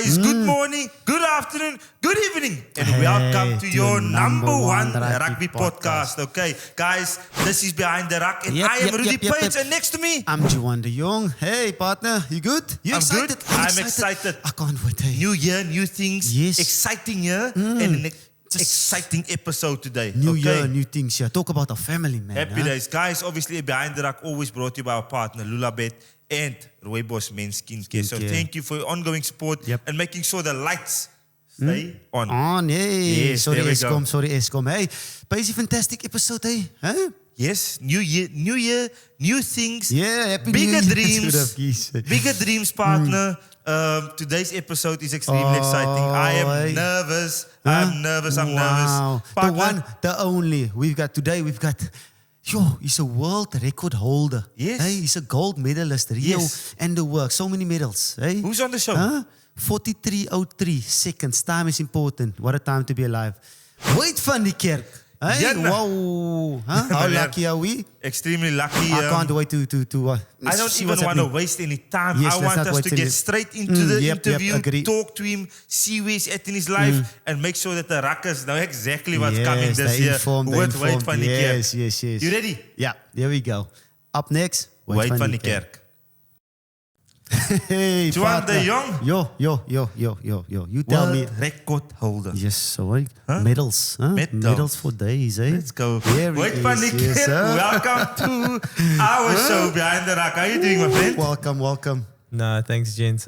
guys. Good morning, good afternoon, good evening, and welcome to your number one rugby podcast. Okay, guys, this is Behind the Ruck, and I am Rudy Page, and next to me, I'm Juan de Jong. Hey, partner, you good? You excited? Good. I'm excited. I can't wait. Hey. New year, new things. Yes. Exciting year, and an exciting episode today. New year, new things. Yeah, talk about our family, man. Happy days, guys. Obviously, Behind the Ruck always brought to you by our partner Lulabet and Rooibos Men's Skincare. So thank you for your ongoing support and making sure the lights stay on. On, hey. Yes, sorry, there we go. Sorry, Eskom. Hey, but it's a fantastic episode, hey. Huh? Yes, new year, new things. Yeah, happy bigger new dreams. Bigger dreams, partner. Today's episode is extremely exciting. I am nervous. I'm nervous. Wow. Partner, The one, the only. We've got he's a world record holder. Yes. Hey, he's a gold medalist. Rio Yes. and the work. So many medals. Hey. Who's on the show? 43:03 seconds. Time is important. What a time to be alive. Wayde Van Niekerk. Hey, Yeah, wow. Huh? How lucky are we? Extremely lucky. I can't wait to I don't see even what's want to happening. waste any time. Yes, I let's want not us waste to get any- straight into the interview, agree. talk to him, see where he's at in his life, and make sure that the Ruckers know exactly what's coming this they're year informed, with they're Wayde Van Niekerk. Yes. You ready? Yeah, there we go. Up next, Wayde Van Niekerk. Hey, Juan partner. de Jong. Yo. You tell me. Record holder. Yes, sorry. Medals. Huh? Medals for days, eh? Let's go. There he Wayde Van is, Niekerk, yes, sir. welcome to our show Behind the Ruck. How are you doing, my friend? Welcome. Nah, thanks, gents.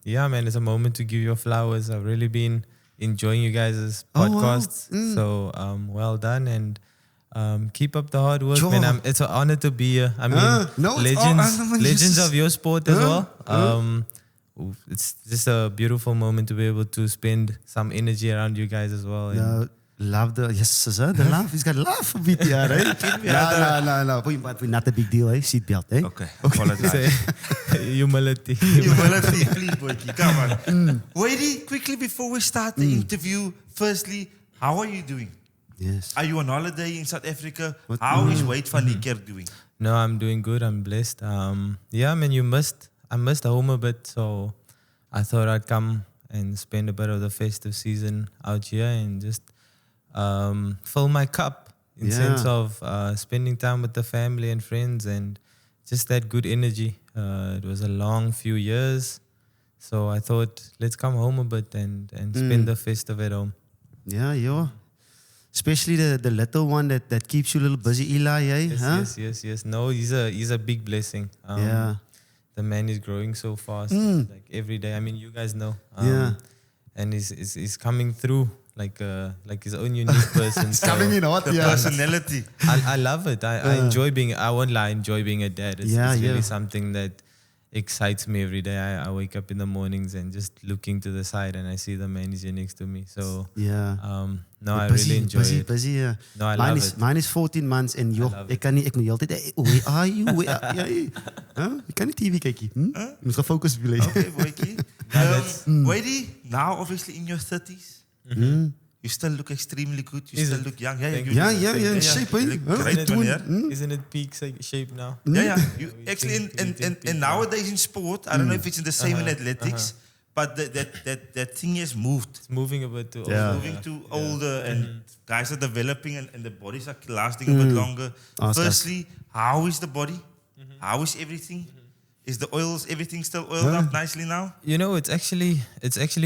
Yeah, man, it's a moment to give your flowers. I've really been enjoying you guys' podcasts. So, well done, and keep up the hard work, Sure. man. It's an honor to be here. I mean, no, it's legends of your sport as well. It's just a beautiful moment to be able to spend some energy around you guys as well. And Love the sir. The laugh. He's got laugh a bit, yeah, right? No. But we're not a big deal, eh? Seatbelt, eh? Okay. Apologize. Humility. Humility, please, Boyki. Come on. Wayde, quickly before we start the interview, firstly, how are you doing? Yes. Are you on holiday in South Africa? How is Wayde Van Niekerk doing? No, I'm doing good. I'm blessed. Yeah, man, I missed home a bit, so I thought I'd come and spend a bit of the festive season out here and just fill my cup in sense of spending time with the family and friends and just that good energy. It was a long few years, so I thought let's come home a bit and spend the festive at home. Yeah. Especially the little one that keeps you a little busy, Eli, eh? Yes. No, he's a big blessing. The man is growing so fast, like every day. I mean, you guys know. And he's coming through like his own unique person. It's coming in hot, Personality. I love it. I enjoy being. I won't lie. Enjoy being a dad. It's really something that excites me every day. I wake up in the mornings and just looking to the side and I see the man is here next to me. So no, I really enjoy it. Busy, yeah. No, I love it. Mine is 14 months and ek moet die hele tyd, where are you? Ek kan nie TV kykie. Jy moet gefocus wees. Okay, Boyki. Wayde, now obviously in your 30s, you still look extremely good. You still look young. Yeah, in shape, eh? Great one, yeah. Isn't it peak shape now? Yeah. You actually in nowadays in sport, I don't know if it's in the same in athletics, but that thing has moved. It's moving a bit too. Moving to older, and guys are developing, and the bodies are lasting a bit longer. Firstly, how is the body? How is everything? Is the oils, everything still oiled up nicely now? You know, it's actually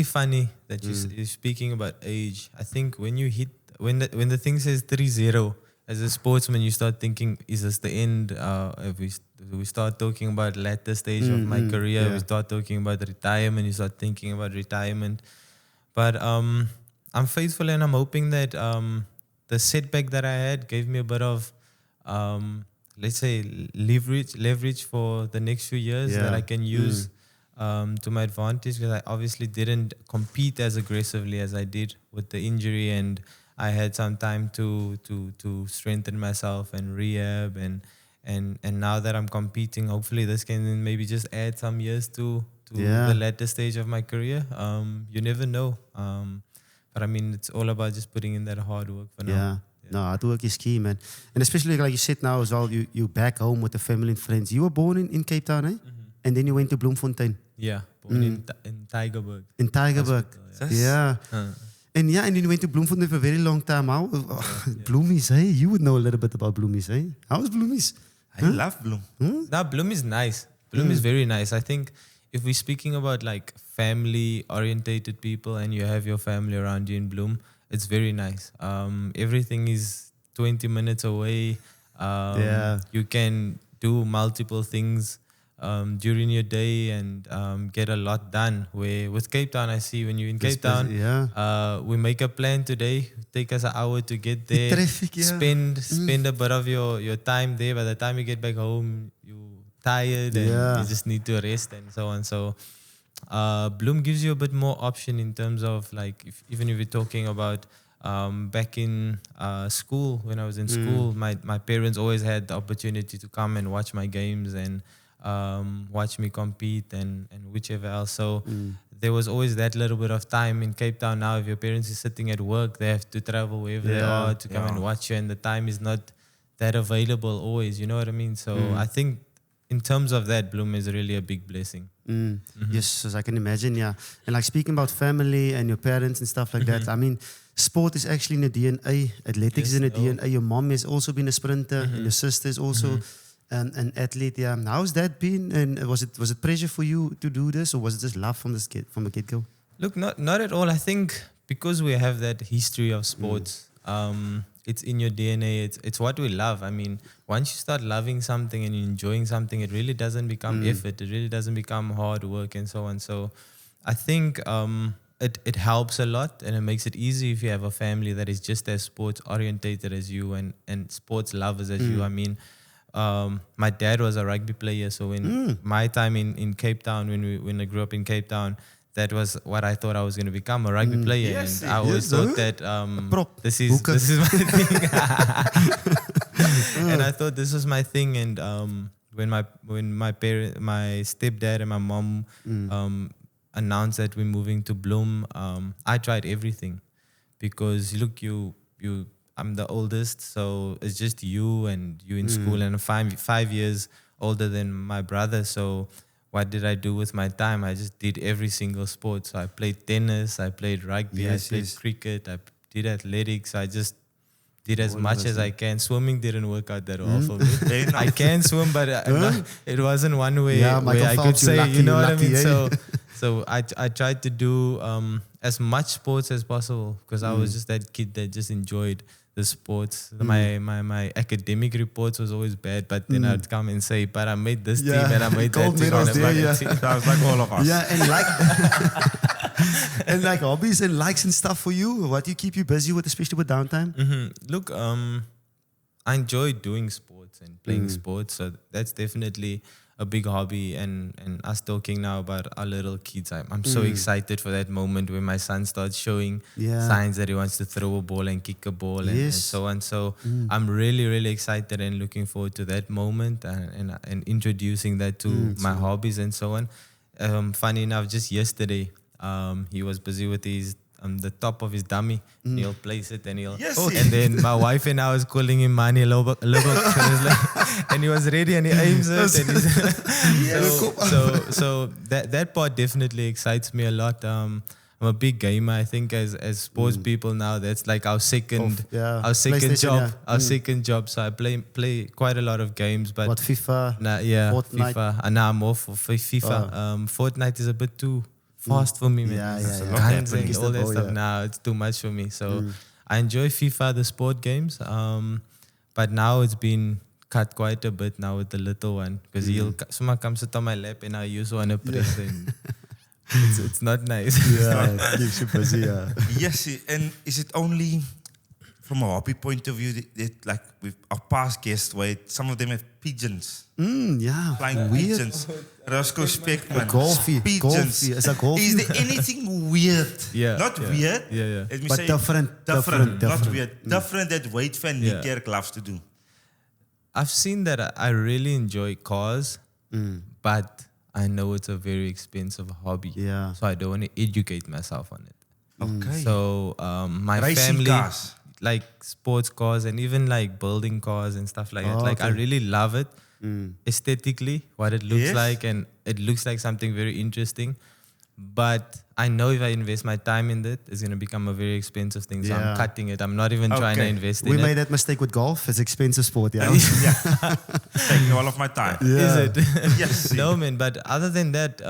funny that you're speaking about age. I think when you hit when the thing says 30, as a sportsman, you start thinking, is this the end? If we start talking about latter stage of my career, we start talking about retirement. You start thinking about retirement. But I'm faithful and I'm hoping that the setback that I had gave me a bit of let's say leverage for the next few years that I can use to my advantage, because I obviously didn't compete as aggressively as I did with the injury, and I had some time to strengthen myself and rehab, and now that I'm competing, hopefully this can maybe just add some years to the latter stage of my career. You never know, but I mean, it's all about just putting in that hard work for now. No, hard work is key, man. And especially like you said now as well, you back home with the family and friends. You were born in Cape Town, eh? And then you went to Bloemfontein. Yeah, born in Tygerberg. In Tygerberg. Hospital, Yeah. And then you went to Bloemfontein for a very long time. How Bloomies, hey? You would know a little bit about Bloomies, hey? How was Bloomies? I love Bloem. Now, Bloem is nice. Bloem is very nice. I think if we're speaking about like family-orientated people and you have your family around you in Bloem, it's very nice. Everything is 20 minutes away. You can do multiple things during your day and get a lot done. Where with Cape Town, I see when you're in Cape Town, we make a plan today. Take us an hour to get there. Traffic, Spend a bit of your time there. By the time you get back home, you tired and you just need to rest and so on. So Bloem gives you a bit more option in terms of like even if you're talking about back in school, when I was in school, my parents always had the opportunity to come and watch my games and watch me compete and whichever else. So there was always that little bit of time in Cape Town. Now, if your parents is sitting at work, they have to travel wherever they are to come and watch you, and the time is not that available always. You know what I mean? So I think in terms of that, Bloem is really a big blessing. Yes, as I can imagine, yeah. And like speaking about family and your parents and stuff like that, I mean, sport is actually in the DNA. Athletics is in the DNA. Your mom has also been a sprinter, and your sister is also an athlete. Yeah, how's that been? And was it pressure for you to do this, or was it just love from the get go? Look, not at all. I think because we have that history of sports, it's in your DNA. It's what we love. I mean, once you start loving something and enjoying something, it really doesn't become effort. It really doesn't become hard work and so on. So I think it helps a lot, and it makes it easy if you have a family that is just as sports orientated as you and sports lovers as you. I mean, my dad was a rugby player, so in my time in Cape Town, when I grew up in Cape Town, that was what I thought I was going to become, a rugby player. Yes, and I always thought that this is my thing. And I thought this was my thing. And when my stepdad and my mom announced that we're moving to Bloem, I tried everything because look, I'm the oldest, so it's just you in school, and I'm 5 years older than my brother. So what did I do with my time? I just did every single sport. So I played tennis, I played rugby, I played cricket, I did athletics. I just did as much as I can. Swimming didn't work out that well for me. I can swim, but it wasn't one way where I could say, you know what I mean? So I tried to do as much sports as possible because I was just that kid that just enjoyed the sports. My academic reports was always bad, but then I'd come and say, but I made this team and I made that team. Sounds like all of us. Yeah, and like and like hobbies and likes and stuff for you. What do you keep you busy with, especially with downtime? Look, I enjoy doing sports and playing sports, so that's definitely a big hobby. And us talking now about our little kids, I'm so excited for that moment when my son starts showing signs that he wants to throw a ball and kick a ball and so on. So I'm really, really excited and looking forward to that moment and introducing that to my hobbies and so on. Funny enough, just yesterday, he was busy with his the top of his dummy. He'll place it and he'll and then my wife and I was calling him Mani Lobok, and he was ready and he aims it and so that part definitely excites me a lot. I'm a big gamer. I think as sports people now, that's like our second job. So I play quite a lot of games. But what, FIFA? Fortnite? FIFA. And now I'm more for FIFA. Fortnite is a bit too fast for me, man. Guns and all that stuff. Now it's too much for me. So I enjoy FIFA, the sport games. But now it's been cut quite a bit now with the little one because someone comes sit on my lap and I use one to press and it's not nice. Yeah, it keeps you busy. Yes, and is it only from a hobby point of view that like with our past guests, where some of them have pigeons? Flying pigeons. Roscoe Speckman. Pigeons. Is there anything weird? Not weird. Let me but say different. Not weird. Different that Wayde Van Niekerk loves to do. I've seen that I really enjoy cars, but I know it's a very expensive hobby. So I don't want to educate myself on it. Okay. So my racing family, cars. like sports cars and even like building cars and stuff like that. Like I really love it aesthetically, what it looks like, and it looks like something very interesting. But I know if I invest my time in that, it's going to become a very expensive thing. So Yeah. I'm cutting it. I'm not even trying to Okay. invest in We it. made that mistake with golf. It's expensive sport, yeah. Taking all of my time. Is it? Yes. No, man. But other than that,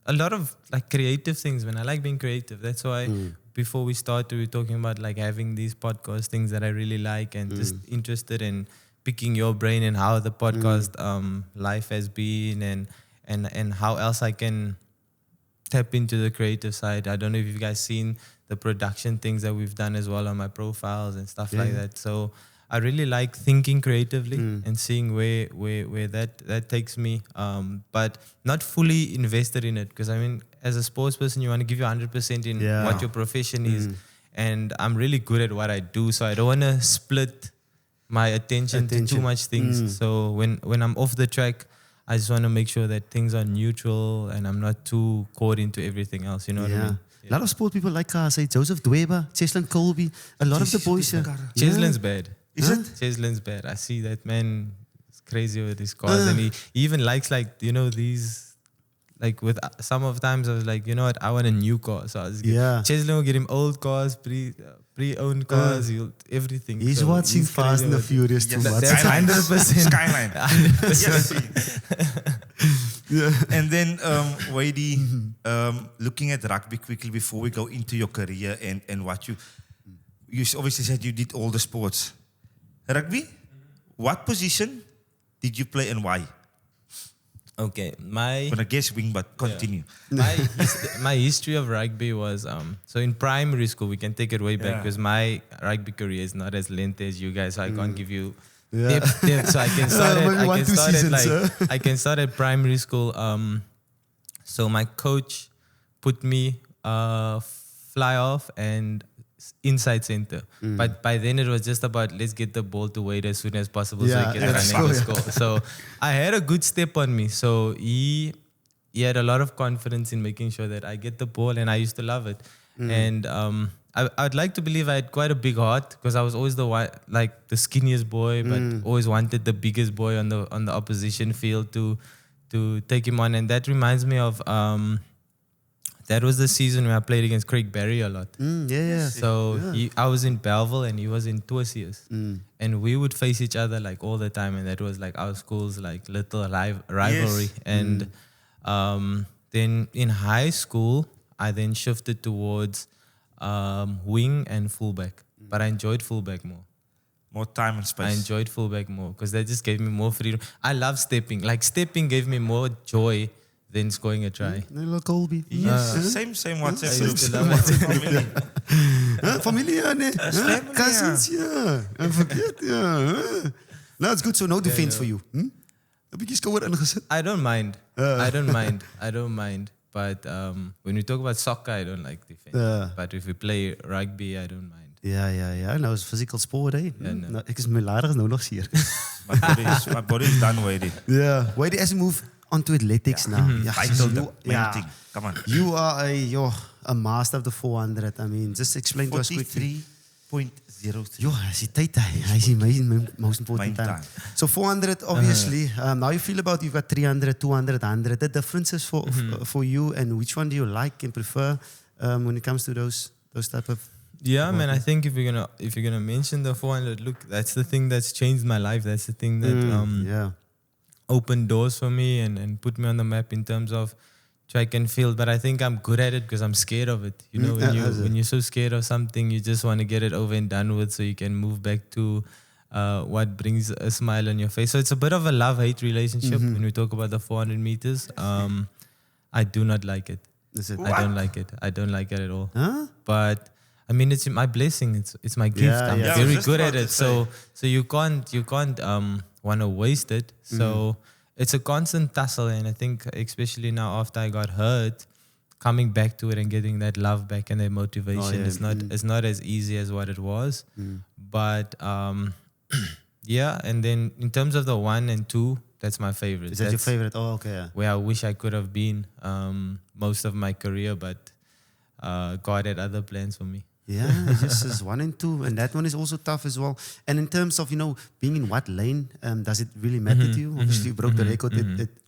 a lot of like creative things, man. I like being creative. That's why before we started, we were talking about like having these podcast things that I really like and just interested in picking your brain and how the podcast life has been and how else I can tap into the creative side. I don't know if you guys seen the production things that we've done as well on my profiles and stuff like that. So I really like thinking creatively and seeing where that takes me, but not fully invested in it, because I mean, as a sports person, you want to give you 100% in what your profession is, and I'm really good at what I do, so I don't want to split my attention to too much things. So when I'm off the track, I just want to make sure that things are neutral and I'm not too caught into everything else. You know what I mean? A lot of sport people like say Joseph Dweba, Cheslin Colby, a lot of the boys. Cheslin's bad. Is it? Cheslin's bad. I see that man is crazy with his cars, and he even likes these. Like with some of times I was like, you know what, I want a new car. So I was Cheslin will get him old cars, pre-owned cars, everything. He's so watching he's Fast crazy and the with it. Furious too much. That's 100%. Skyline. 100%. Yes. And then, Wayde, looking at rugby quickly before we go into your career and what you obviously said you did all the sports. Rugby, what position did you play and why? Okay, I'm gonna guess wing, but continue. My history of rugby was so in primary school. We can take it way back because my rugby career is not as lengthy as you guys, so I can't give you depth. So I can start I can start at primary school. So my coach put me fly off and inside center, but by then it was just about let's get the ball to Wayde as soon as possible so he can run and score. So I had a good step on me. So he had a lot of confidence in making sure that I get the ball, and I used to love it. And I'd like to believe I had quite a big heart, because I was always the one, like the skinniest boy, but always wanted the biggest boy on the opposition field to take him on. And that reminds me of that was the season where I played against Craig Barry a lot. So I was in Belleville and he was in Toisius. And we would face each other like all the time, and that was like our school's like little rivalry. And then in high school, I then shifted towards wing and fullback. But I enjoyed fullback more. More time and space. I enjoyed fullback more because that just gave me more freedom. I love stepping. Like stepping gave me more joy than scoring a try. Little Colby. Yes, same WhatsApp I group. used to love it. Familie, ne? Cousins, I forget, No, it's good. So no defense for you. A bietjie skouer ingesit. I don't mind. I don't mind. But when we talk about soccer, I don't like defense. But if we play rugby, I don't mind. Ja. Nou is physical sport, hè? no. Nou, ek is my larig nou nog seer. My body is done, Wayde. Wayde, as we move on to athletics now. Vital, main thing. Come on. You are a master of the 400. I mean, just explain to us quickly. 43.03. Is die tyd hy is my most important Main time. time. So 400 obviously. How you feel about you've got 300, 200, 100. The differences for you, and which one do you like and prefer when it comes to those type of. Yeah, man. I think if you're gonna mention the 400, look, that's the thing that's changed my life. That's the thing that opened doors for me and put me on the map in terms of track and field. But I think I'm good at it because I'm scared of it. You know, when you're so scared of something, you just want to get it over and done with so you can move back to what brings a smile on your face. So it's a bit of a love-hate relationship when we talk about the 400 meters. I do not like it. I don't like it. I don't like it at all. Huh? But I mean, it's my blessing. It's my gift. I'm very good at it. So you can't want to waste it. So it's a constant tussle, and I think especially now after I got hurt, coming back to it and getting that love back and that motivation is not as easy as what it was. But and then in terms of the 1 and 2, that's my favorite. Is that your favorite? Oh, okay. Yeah. Where I wish I could have been most of my career, but God had other plans for me. Yeah, just as 1 and 2, and that one is also tough as well. And in terms of being in what lane, does it really matter to you? Obviously, you broke the record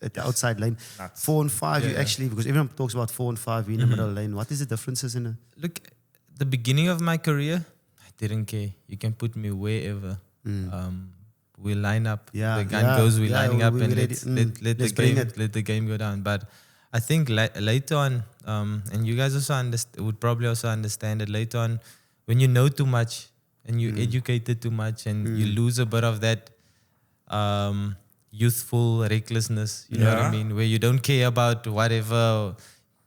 at the outside lane. 4 and 5, you actually, because everyone talks about 4 and 5, you in the middle lane. What is the differences in it? Look, the beginning of my career, I didn't care. You can put me wherever. We line up. The gun goes. We're lining up, and let the game go down. But I think later on, and you guys also would probably also understand it later on, when you know too much and you educated too much and you lose a bit of that youthful recklessness, you know what I mean, where you don't care about whatever.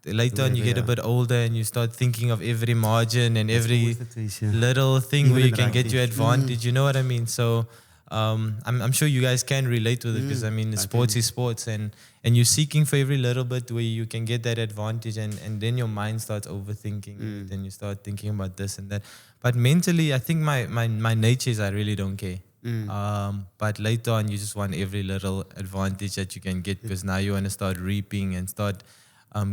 Later on, you get a bit older and you start thinking of every margin and every little thing where you can get your advantage. You know what I mean? So I'm sure you guys can relate with it, because I mean, sports is sports, and you're seeking for every little bit where you can get that advantage, and then your mind starts overthinking. Then you start thinking about this and that. But mentally, I think my nature is I really don't care. But later on, you just want every little advantage that you can get, because now you want to start reaping and start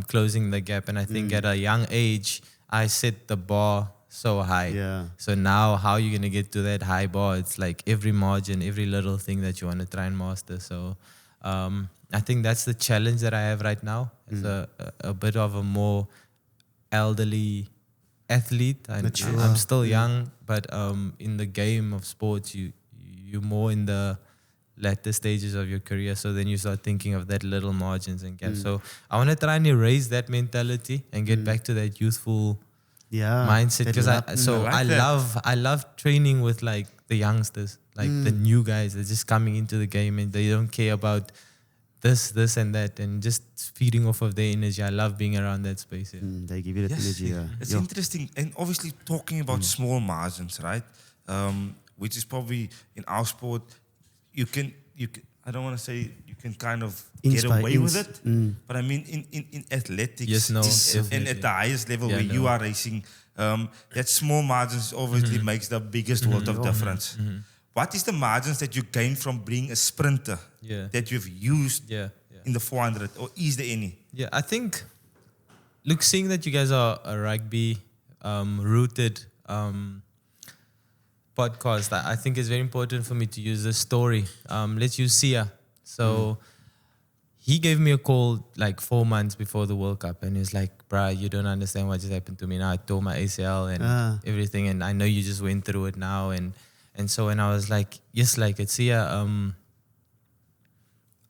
closing the gap. And I think at a young age, I set the bar so high. Yeah. So now how you're going to get to that high bar? It's like every margin, every little thing that you want to try and master. So I think that's the challenge that I have right now. As a bit of a more elderly athlete. I'm still young, but in the game of sports, you're more in the latter stages of your career. So then you start thinking of that little margins and gaps. So I want to try and erase that mentality and get back to that youthful mindset, because I love training with like the youngsters, like the new guys that just coming into the game and they don't care about this and that, and just feeding off of their energy. I love being around that space. They give you that energy. It's interesting, and obviously talking about small margins, right? Which is probably in our sport, you can. I don't want to say you can kind of get away with it, but I mean in athletics, and at the highest level where you are racing, that small margins obviously makes the biggest world of difference. What is the margins that you gain from being a sprinter that you've used in the 400, or is there any? Yeah, I think, look, seeing that you guys are a rugby rooted podcast, I think it's very important for me to use this story. Let's use Sia. So he gave me a call like 4 months before the World Cup, and he's like, "Bruh, you don't understand what just happened to me now. I tore my ACL and everything, and I know you just went through it now." And so when I was like, "Yes, like it's Sia,"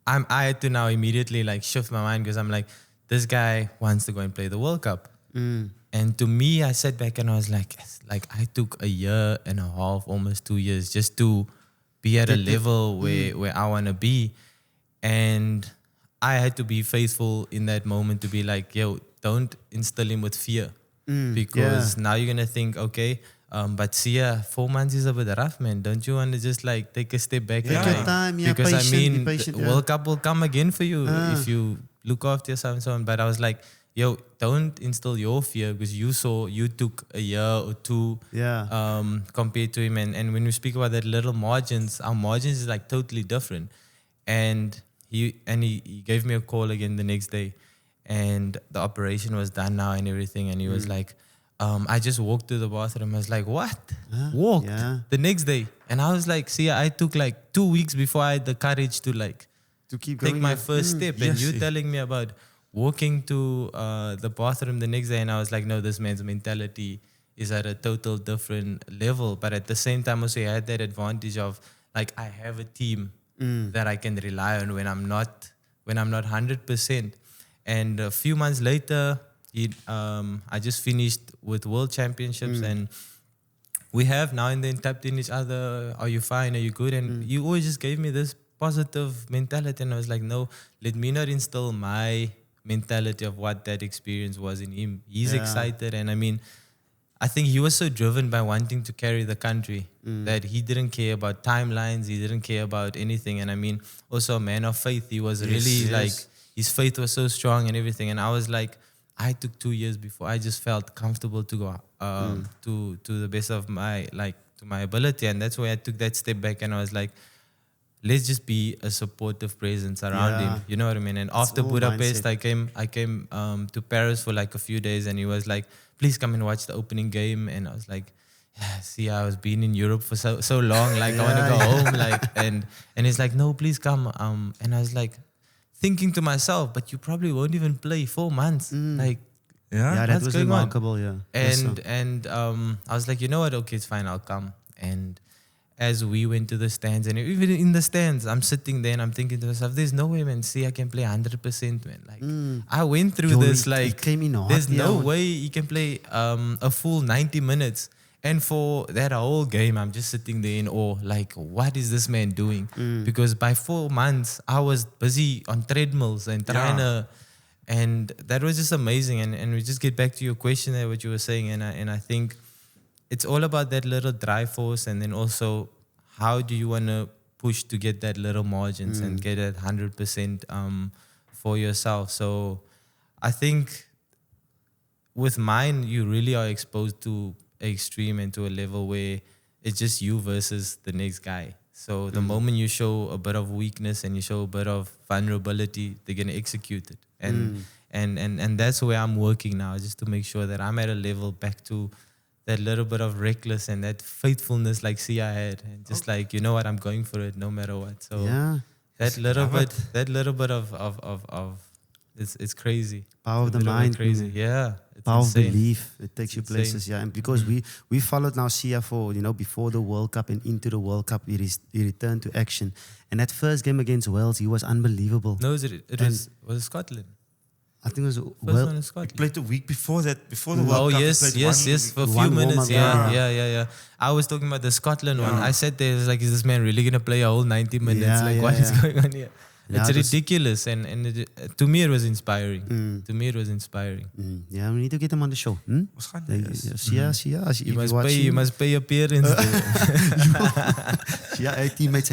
I had to now immediately like shift my mind, because I'm like, this guy wants to go and play the World Cup. And to me, I sat back and I was like I took a year and a half, almost 2 years, just to be at a level where I want to be. And I had to be faithful in that moment to be like, yo, don't instill him with fear. Because now you're going to think, okay, but Sia, 4 months is a bit rough, man. Don't you want to just like take a step back? Take your time, because patient, the World Cup will come again for you if you look after yourself and so on. But I was like, yo, don't instill your fear, because you took a year or two compared to him. And when we speak about that little margins, our margins is like totally different. And he gave me a call again the next day, and the operation was done now and everything. And he was like, I just walked to the bathroom. I was like, what? Walked the next day. And I was like, see, I took like 2 weeks before I had the courage to like to keep take going my first step. And you telling me about walking to the bathroom the next day, and I was like, no, this man's mentality is at a total different level. But at the same time, also, I had that advantage of like, I have a team that I can rely on when I'm not 100%. And a few months later, I just finished with World Championships, and we have now and then tapped in each other. Are you fine? Are you good? And you always just gave me this positive mentality, and I was like, no, let me not instill my mentality of what that experience was in him. He's excited, and I mean, I think he was so driven by wanting to carry the country that he didn't care about timelines, he didn't care about anything. And I mean, also a man of faith. He was really like, his faith was so strong and everything. And I was like, I took 2 years before I just felt comfortable to go to the best of my, like, to my ability. And that's why I took that step back, and I was like, let's just be a supportive presence around him. You know what I mean? And after all Budapest, mindset. I came to Paris for like a few days, and he was like, please come and watch the opening game. And I was like, yeah, see, I was been in Europe for so long, like I want to go home, like, and he's like, no, please come. And I was like thinking to myself, but you probably won't even play 4 months, like. Yeah, that what's was going on? remarkable. Yeah, And I was like, you know what? Okay, it's fine. I'll come. And as we went to the stands, and even in the stands, I'm sitting there and I'm thinking to myself, there's no way, man. See, I can play 100%, man. Like I went through this. Like came in hot, there's no way you can play a full 90 minutes. And for that whole game, I'm just sitting there in awe. Like, what is this man doing? Because by 4 months, I was busy on treadmills and trying to. And that was just amazing. And we just get back to your question there, what you were saying. And I think it's all about that little drive force. And then also, how do you want to push to get that little margins and get it 100% for yourself? So I think with mine, you really are exposed to extreme and to a level where it's just you versus the next guy. So the moment you show a bit of weakness and you show a bit of vulnerability, they're gonna execute it. And that's where I'm working now, just to make sure that I'm at a level back to that little bit of reckless and that faithfulness like Sia had, and just like, you know what, I'm going for it no matter what. So that little bit of it's crazy. Power of the It's a bit mind, crazy. Yeah. It's power insane. of belief. It takes you insane. places, yeah. And because we followed now Sia for, before the World Cup and into the World Cup, he returned to action. And that first game against Wales, he was unbelievable. No, it was Scotland. I think it was First one in Scotland. Played the week before that, before the World Cup. Yes, for a few one minutes. warm-up, Yeah. I was talking about the Scotland one. I sat there, it's like, is this man really gonna play a whole 90 minutes? What is going on here? It's ridiculous, and to me it was inspiring. To me it was inspiring. Yeah, we need to get him on the show. Sia, You must pay appearance. Sia, hey teammates,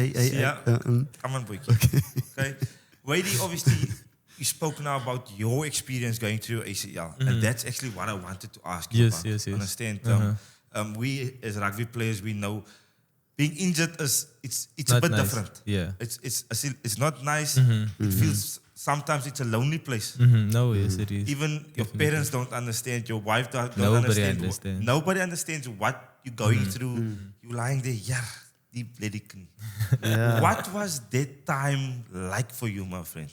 come on, boy. Okay. Wayde, obviously, you spoke now about your experience going through ACL, and that's actually what I wanted to ask you about. Yes. Understand? We as rugby players, we know being injured it's a bit nice. different. Yeah, it's not nice. It feels sometimes it's a lonely place. No, yes, it is. Even your parents don't understand. Your wife don't Nobody understand. understands. Nobody understands what you're going through. You're lying there, deep lady. What was that time like for you, my friend?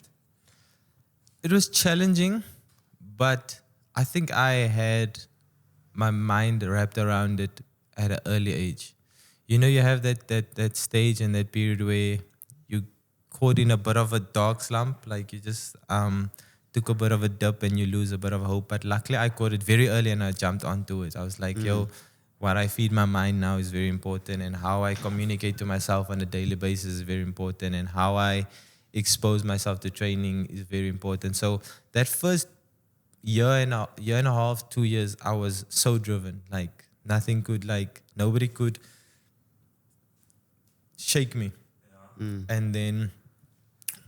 It was challenging, but I think I had my mind wrapped around it at an early age. You know, you have that stage and that period where you caught in a bit of a dark slump, like you just took a bit of a dip and you lose a bit of hope. But luckily I caught it very early and I jumped onto it. I was like, what I feed my mind now is very important, and how I communicate to myself on a daily basis is very important, and how I expose myself to training is very important. So that first year and a half, 2 years, I was so driven. Like nobody could shake me. And then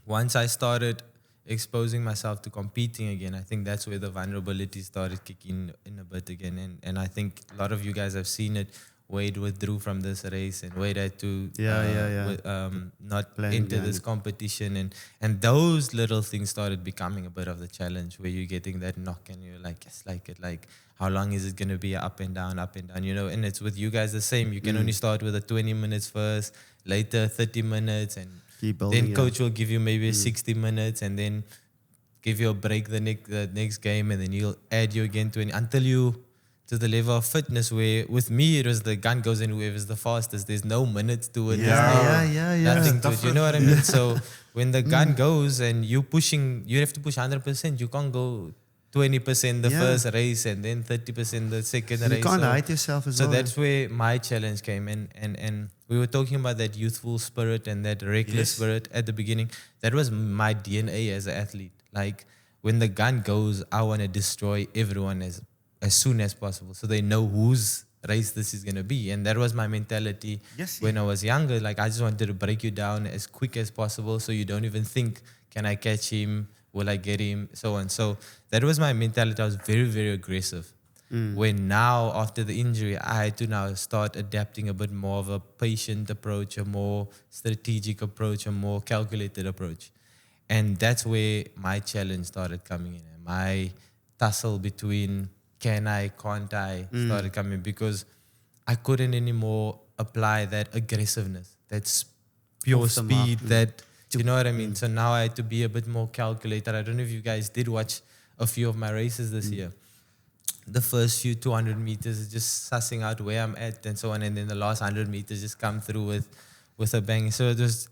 once I started exposing myself to competing again, I think that's where the vulnerability started kicking in a bit again. And I think a lot of you guys have seen it. Wayde withdrew from this race, and Wayde had to not enter this competition, and those little things started becoming a bit of the challenge, where you're getting that knock and you're like, yes, like how long is it going to be up and down, and it's with you guys the same. You can only start with a 20 minutes first, later 30 minutes, and then coach will give you maybe 60 minutes, and then give you a break the next game, and then you'll add you again 20 until you to the level of fitness where with me it was the gun goes in whoever's the fastest. There's no minutes to it. Nothing to it. You know what I mean? So when the gun goes and you have to push 100%. You can't go 20% the first race and then 30% the second race. You can't hide yourself as well. So well. that's where my challenge came in. And we were talking about that youthful spirit and that reckless spirit at the beginning. That was my DNA as an athlete. Like when the gun goes, I want to destroy everyone as soon as possible, so they know whose race this is going to be. And that was my mentality when I was younger. Like I just wanted to break you down as quick as possible, so you don't even think, can I catch him? Will I get him? So on. So that was my mentality. I was very, very aggressive. When now, after the injury, I had to now start adapting a bit more of a patient approach, a more strategic approach, a more calculated approach. And that's where my challenge started coming in. And my tussle between can I, can't I started coming, because I couldn't anymore apply that aggressiveness, that pure Off the mark. speed, that, you know what I mean? So now I had to be a bit more calculated. I don't know if you guys did watch a few of my races this year. The first few 200 meters is just sussing out where I'm at and so on. And then the last 100 meters just come through with a bang. So it was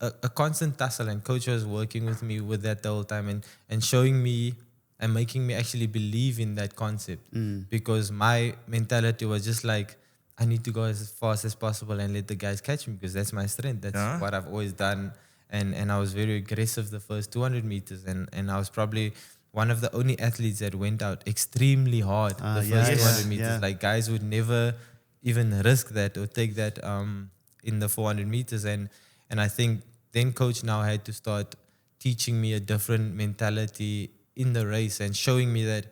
a constant tussle, and coach was working with me with that the whole time and showing me and making me actually believe in that concept. Because my mentality was just like, I need to go as fast as possible and let the guys catch me, because that's my strength. That's what I've always done. And I was very aggressive the first 200 meters. And I was probably one of the only athletes that went out extremely hard the first 200 meters. Yeah. Like guys would never even risk that or take that in the 400 meters. And I think then coach now had to start teaching me a different mentality in the race and showing me that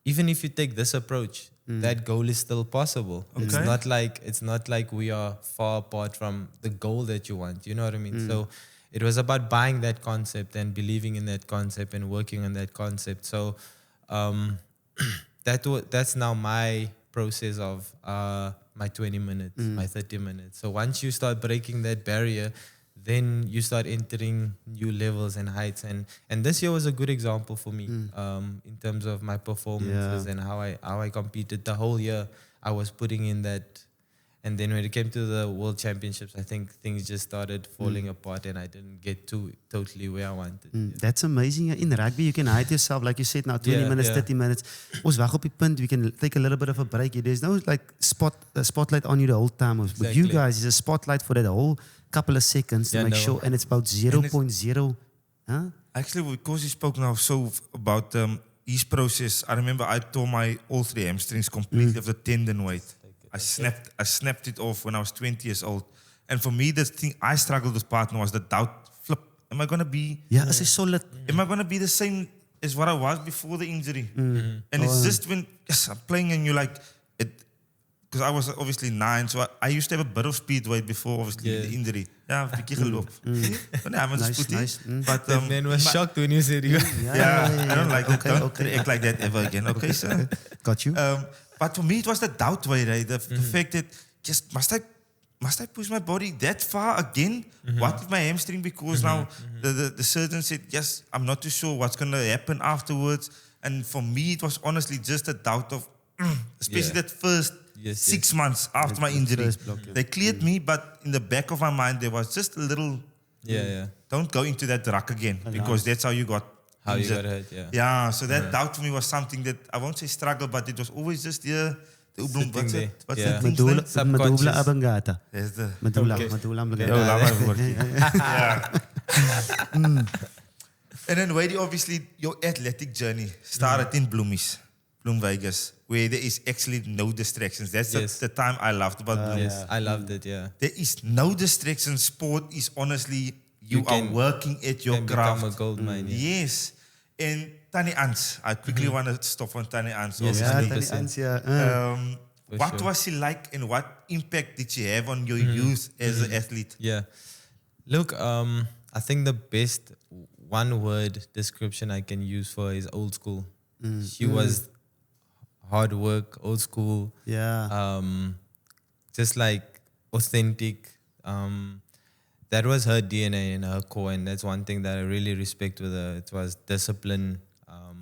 even if you take this approach, that goal is still possible. Okay. It's not like we are far apart from the goal that you want. You know what I mean? So it was about buying that concept and believing in that concept and working on that concept. So that's now my process of my 20 minutes, my 30 minutes. So once you start breaking that barrier, then you start entering new levels and heights. And this year was a good example for me in terms of my performances and how I competed. The whole year I was putting in that. And then when it came to the World Championships, I think things just started falling apart and I didn't get to totally where I wanted. That's amazing. In rugby, you can hide yourself, like you said now, 20 minutes, 30 minutes. Ons weg op die punt, we can take a little bit of a break. There's no like spotlight on you the whole time. With you guys, there's a spotlight for that whole couple of seconds to make sure, and it's about 0.0. Huh? Actually, because you spoke now so about his process, I remember I tore my all 3 hamstrings completely of the tendon weight. I snapped it off when I was 20 years old. And for me, the thing I struggled with partner was the doubt. Flip, am I going to be... Yeah, as a solid... Am I going to be the same as what I was before the injury? And it's just when I'm playing and you're like... Because I was obviously 9, so I used to have a bit of speed weight before obviously the injury. Yeah, I've been geloop. Nice. But That man was shocked when you said you... I don't like that. Don't act like that ever again. Okay, sir? Got you. But for me, it was the doubt way, right? The fact that just must I push my body that far again? What with my hamstring? Because now the surgeon said, yes, I'm not too sure what's going to happen afterwards. And for me, it was honestly just a doubt of, especially that first 6 months after my injury. They cleared me, but in the back of my mind, there was just a little, don't go into that ruck again, because that's how you got How you got hurt, Yeah, so that doubt for me was something that I won't say struggle, but it was always just what's that thing? Medulla oblongata. Yes, the Medulla oblongata. And then Wayde, obviously your athletic journey started in Bloem Vegas, where there is actually no distractions. That's the time I loved about Bloem. Yes, I loved it, yeah. There is no distractions. Sport is honestly, you are working at your craft. Become a gold mine. Yes. And Tannie Ans, I quickly want to stop on Tannie Ans. Yes, obviously. What sure. was she like, and what impact did she have on your youth as an athlete? Yeah. Look, I think the best one-word description I can use for her is old school. She was hard work, old school. Yeah. Just like authentic. That was her DNA and her core, and that's one thing that I really respect with her. It was discipline.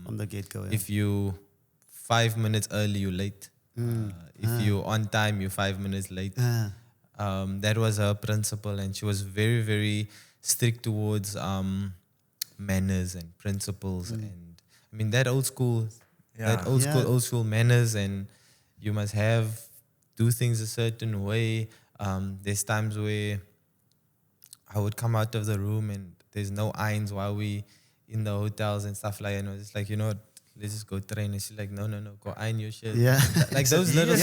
From the get-go, If you 5 minutes early, you're late. If you're on time, you're 5 minutes late. That was her principle, and she was very, very strict towards manners and principles. And I mean that old school manners, and you must do things a certain way. There's times where I would come out of the room and there's no irons while we in the hotels and stuff like that. And I was just like, you know what, let's just go train. And she's like, no, go iron your shirt. Yeah. Like those little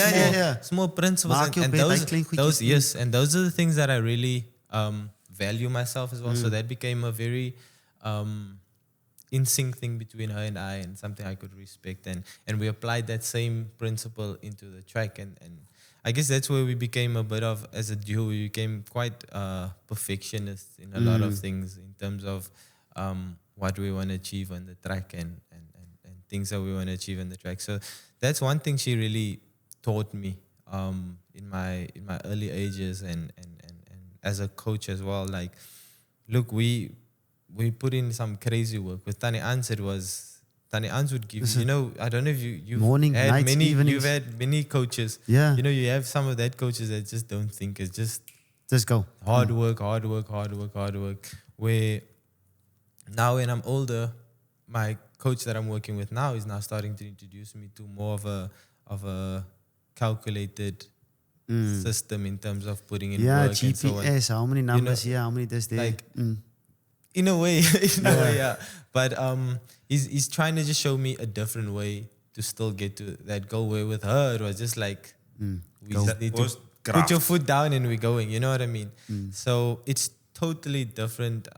small principles. And those are the things that I really value myself as well. So that became a very in sync thing between her and I, and something I could respect, and we applied that same principle into the track, and I guess that's where we became a bit of, as a duo, we became quite perfectionists in a lot of things in terms of what we want to achieve on the track and things that we want to achieve on the track. So that's one thing she really taught me in my early ages, and as a coach as well. Like, look, we put in some crazy work. With Tani Ans, Tani Ans would give you, I don't know if you've Morning, had nights, evenings. you've had many coaches. Yeah. You have some of that coaches that just don't think, it's just go. hard work. Where now when I'm older, my coach that I'm working with now is now starting to introduce me to more of a calculated system in terms of putting in work GPS, and so on. how many numbers here, how many this there. Like, in a way, yeah. But he's trying to just show me a different way to still get to that goal. Where with her, it was just like, we just need to put your foot down and we're going. You know what I mean? So it's totally different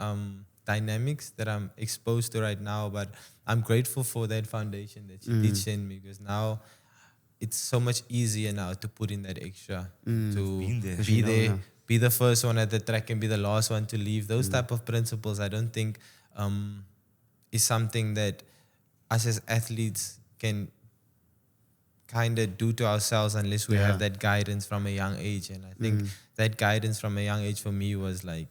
dynamics that I'm exposed to right now. But I'm grateful for that foundation that she did send me, because now it's so much easier now to put in that extra, to be there, be the first one at the track and be the last one to leave. Those type of principles, I don't think is something that us as athletes can kind of do to ourselves unless we have that guidance from a young age. And I think that guidance from a young age for me was like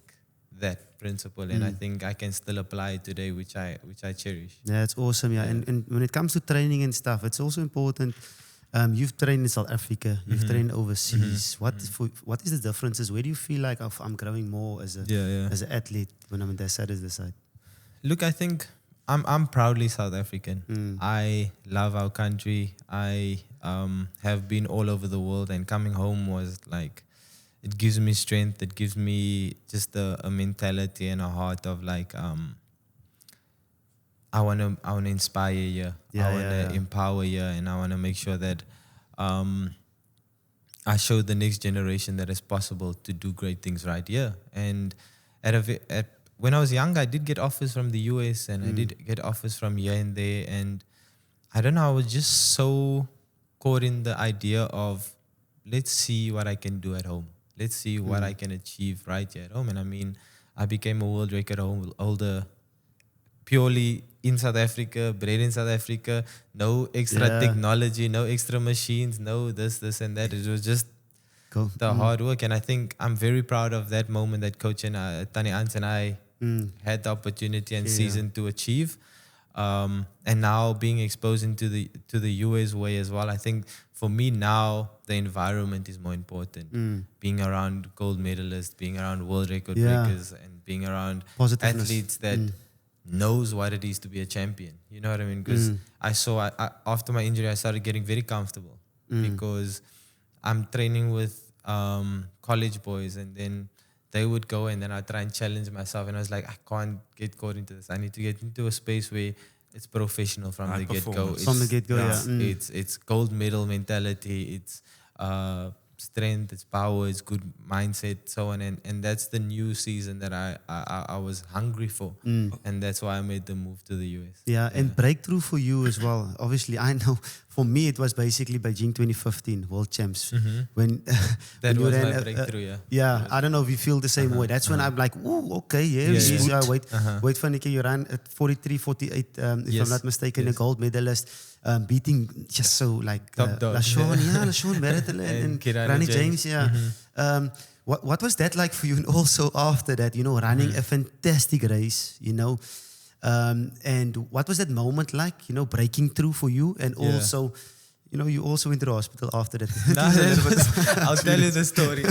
that principle, and I think I can still apply it today, which I cherish. Yeah, it's awesome. Yeah, and when it comes to training and stuff, it's also important. You've trained in South Africa, you've trained overseas. What is the differences? Where do you feel like I'm growing more as an athlete when I'm on that side of the side? Look, I think I'm proudly South African. I love our country. I have been all over the world, and coming home was like, it gives me strength. It gives me just a mentality and a heart of like, I wanna inspire you. I wanna empower you, and I wanna make sure that I show the next generation that it's possible to do great things right here. And when I was young, I did get offers from the US, and I did get offers from here and there. And I don't know, I was just so caught in the idea of, let's see what I can do at home. Let's see what I can achieve right here at home. And I mean, I became a world record holder purely in South Africa, bred in South Africa, no extra technology, no extra machines, no this and that. It was just the hard work. And I think I'm very proud of that moment that Coach and Tani Ans and I had the opportunity and season to achieve. And now being exposed into the US way as well. I think for me now, the environment is more important. Being around gold medalists, being around world record breakers, and being around athletes that knows what it is to be a champion. You know what I mean? Because I saw after my injury, I started getting very comfortable because I'm training with college boys, and then they would go, and then I try and challenge myself, and I was like, I can't get caught into this. I need to get into a space where it's professional from the get-go. From the get-go, It's gold medal mentality. It's strength, it's power, it's good mindset, so on. And that's the new season that I was hungry for. And that's why I made the move to the US. Yeah, and breakthrough for you as well. Obviously, I know for me it was basically Beijing 2015 World Champs. When that when was ran, my breakthrough, Yeah, I don't know if you feel the same way. That's when I'm like, ooh, okay, Wayde Van Niekerk, you ran at 43, 48, if I'm not mistaken, a gold medalist, beating just so like LaShawn Merritt and Ronnie James, what was that like for you? And also after that, running a fantastic race, and what was that moment like, breaking through for you? And also, you also went to the hospital after that. I'll tell you the story.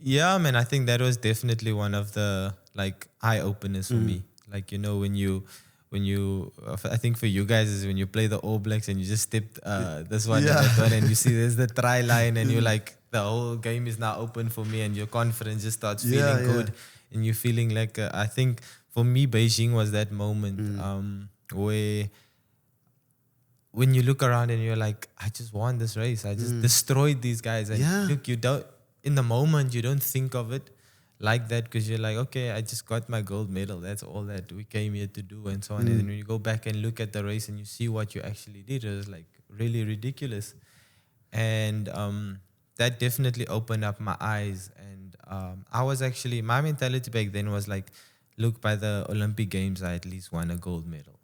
Yeah, man, I think that was definitely one of the like eye openers for me. Like, when you I think for you guys is when you play the All Blacks and you just stepped this one and that one, and you see there's the try line, and you're like, the whole game is now open for me, and your confidence just starts feeling good, and you're feeling like I think for me Beijing was that moment where when you look around and you're like, I just won this race, I just destroyed these guys, and look, you don't in the moment you don't think of it. like that because you're like, okay, I just got my gold medal. That's all that we came here to do and so on. And then when you go back and look at the race and you see what you actually did, it was like really ridiculous. And that definitely opened up my eyes. And I was actually, my mentality back then was like, look, by the Olympic Games, I at least won a gold medal.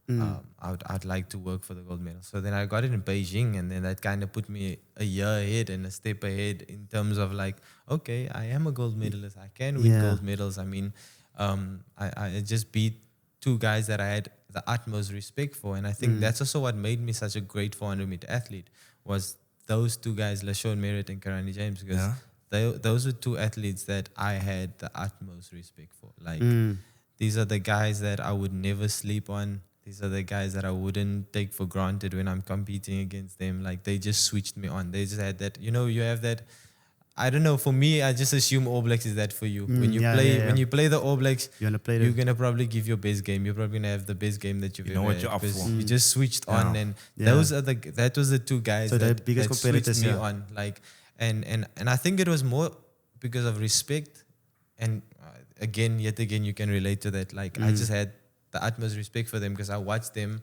I'd like to work for the gold medal. So then I got it in Beijing, and then that kind of put me a year ahead and a step ahead in terms of like, okay, I am a gold medalist. I can win gold medals. I mean, I just beat two guys that I had the utmost respect for. And I think that's also what made me such a great 400-meter athlete was those two guys, LaShawn Merritt and Karani James, because those were two athletes that I had the utmost respect for. Like, these are the guys that I would never sleep on. These are the guys that I wouldn't take for granted when I'm competing against them. Like, they just switched me on. They just had that, you know, you have that. I don't know. For me, I just assume All Blacks is that for you. When you play the All Blacks, you're gonna probably give your best game. You're probably gonna have the best game that you've ever had. You're up for. You just switched on, and that was the two guys that biggest competitors switched me on. Like, and I think it was more because of respect. And yet again, you can relate to that. Like, I just had the utmost respect for them because I watched them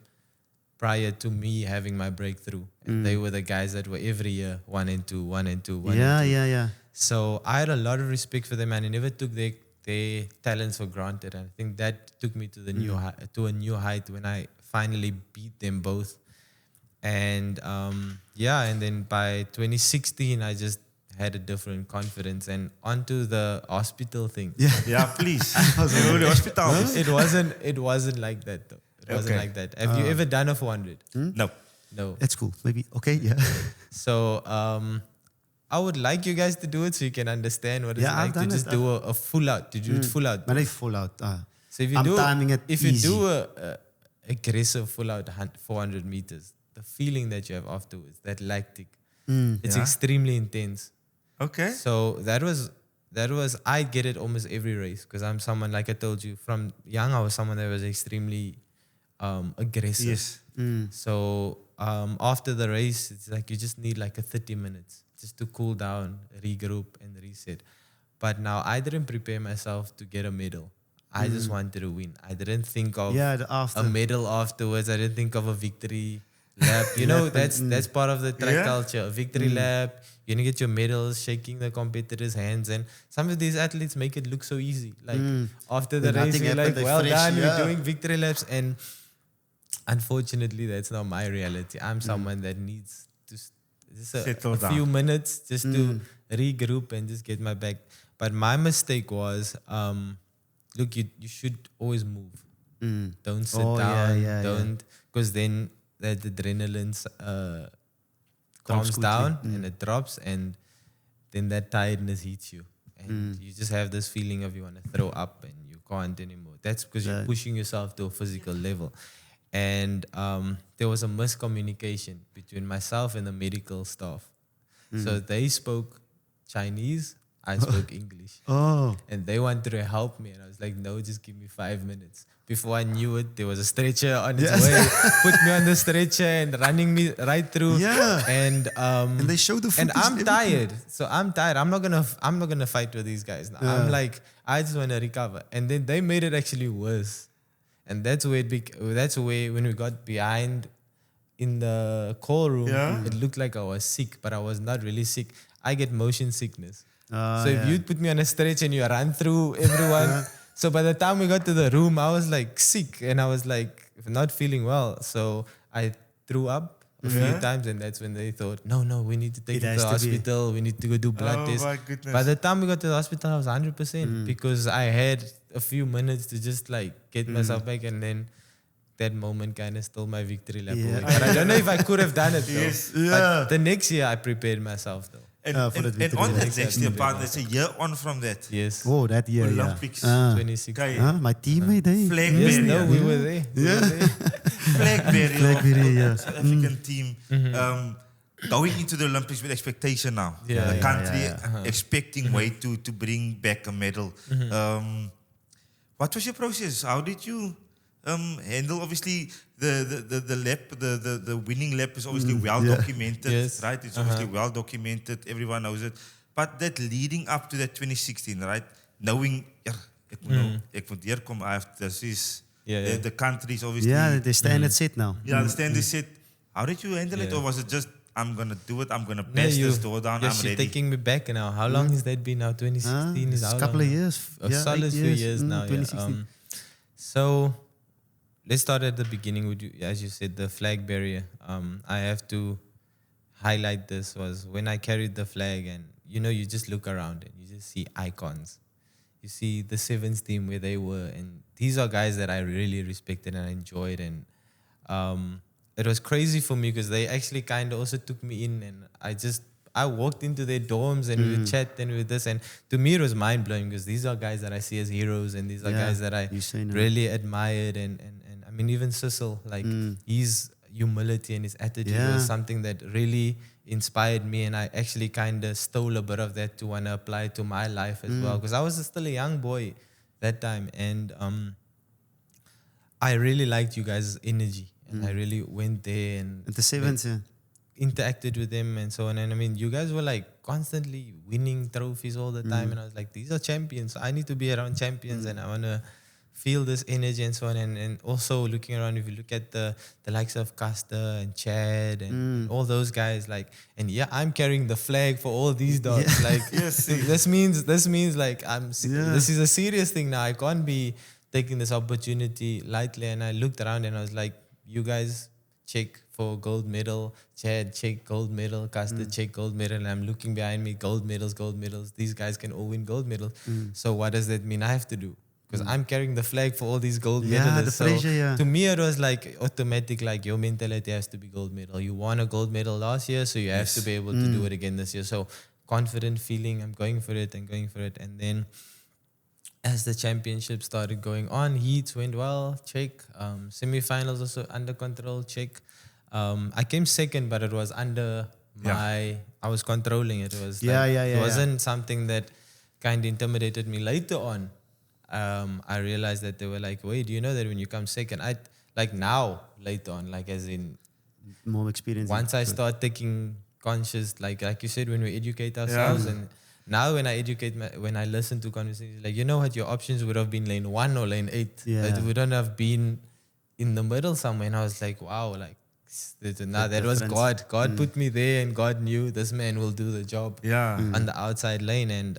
prior to me having my breakthrough. And they were the guys that were every year 1 and 2, 1 and 2, 1 and 2. Yeah. So I had a lot of respect for them, and I never took their talents for granted. And I think that took me to a new height when I finally beat them both. And and then by 2016, I just had a different confidence. And onto the hospital thing. Yeah, please. The hospital. It wasn't like that though. It wasn't like that. Have you ever done a 400? No. That's cool. Maybe. Okay. Yeah. So I would like you guys to do it so you can understand what it's like to just do a full out. To do it full out. Maar niet full out. So if you do a aggressive full out 400 meters, the feeling that you have afterwards, that lactic, it's extremely intense. Okay. So that was I get it almost every race because I'm someone, like I told you, from young I was someone that was extremely aggressive. Yes. So after the race, it's like you just need like a 30 minutes just to cool down, regroup and reset. But now I didn't prepare myself to get a medal. I just wanted to win. I didn't think of a medal afterwards. I didn't think of a victory lap. You know, that's part of the track culture. A victory lap. You're going to get your medals, shaking the competitors' hands. And some of these athletes make it look so easy. Like after the race, you're like, well done, we're doing victory laps. And unfortunately, that's not my reality. I'm someone that needs to just a few minutes just to regroup and just get my back. But my mistake was, look, you should always move. Don't sit down. Because then that adrenaline calms down and it drops, and then that tiredness hits you. And you just have this feeling of you want to throw up and you can't anymore. That's because you're pushing yourself to a physical level. And there was a miscommunication between myself and the medical staff. So they spoke Chinese, I spoke English. And they wanted to help me. And I was like, no, just give me 5 minutes. Before I knew it, there was a stretcher on its way. Put me on the stretcher and running me right through. And they showed the footage. And I'm tired. So I'm tired. I'm not gonna fight with these guys now. I'm like, I just want to recover. And then they made it actually worse. And that's where when we got behind in the call room, it looked like I was sick, but I was not really sick. I get motion sickness. So if you put me on a stretch and you run through everyone. So by the time we got to the room, I was like sick and I was like not feeling well. So I threw up a few times, and that's when they thought, no, we need to take you to the hospital. We need to go do blood tests. My goodness. By the time we got to the hospital, I was 100% because I had a few minutes to just like get myself back, and then that moment kind of stole my victory lap away. But I don't know if I could have done it though. But the next year I prepared myself though. And on that next year, that's a year on from that. Yes. Oh, that year. Olympics. 2016. My teammate, Flag Yes, bearer. no, we were there. Flag bearer. South African team. Going into the Olympics with expectation now. The country expecting Wayde to bring back a medal. What was your process? How did you handle? Obviously, the lap, the winning lap is obviously well documented, right? It's obviously well documented. Everyone knows it. But that leading up to that 2016, right? knowing, ek moet hier kom, I have this is the countries obviously. Yeah, the standard set now. Yeah, the standard set. How did you handle it, or was it just I'm gonna do it, I'm gonna pass this door down, I'm you're ready? taking me back now. How long has that been now? 2016 is It's how a couple long of now? years. A solid few years now. 2016. So let's start at the beginning. Would you, as you said, the flag barrier. I have to highlight this was when I carried the flag, and you just look around and you just see icons. You see the sevens team where they were, and these are guys that I really respected and I enjoyed, and it was crazy for me because they actually kind of also took me in, and I walked into their dorms and we would chat and with this, and to me it was mind blowing because these are guys that I see as heroes, and these are guys that I really admired, and I mean even Cecil, like his humility and his attitude was something that really inspired me, and I actually kind of stole a bit of that to want to apply to my life as well, because I was still a young boy that time, and I really liked you guys' energy, and I really went there and At the sevens, interacted with them and so on. And I mean, you guys were like constantly winning trophies all the time, and I was like, these are champions. I need to be around champions, and I want to feel this energy and so on. And also looking around, if you look at the likes of Castor and Chad and all those guys, like, and I'm carrying the flag for all these dogs. Like, this means like this is a serious thing now. I can't be taking this opportunity lightly. And I looked around and I was like, you guys check for gold medal, Chad check gold medal, Castor check gold medal, and I'm looking behind me, gold medals. These guys can all win gold medals. So what does that mean I have to do? Because I'm carrying the flag for all these gold medalists. The pressure, to me, it was like automatic, like your mentality has to be gold medal. You won a gold medal last year, so you have to be able to do it again this year. So confident feeling, I'm going for it. And then as the championship started going on, heats went well, check. Semi-finals also under control, check. I came second, but it was under I was controlling it. It was it wasn't something that kind of intimidated me. Later on, I realized that they were like, wait, do you know that when you come second, later on, like as in more experience. Once I start taking conscious, like you said, when we educate ourselves, and now when I listen to conversations, like, you know what, your options would have been lane 1 or lane 8. It wouldn't have been in the middle somewhere. And I was like, wow, like, that was God. God put me there, and God knew this man will do the job on the outside lane. And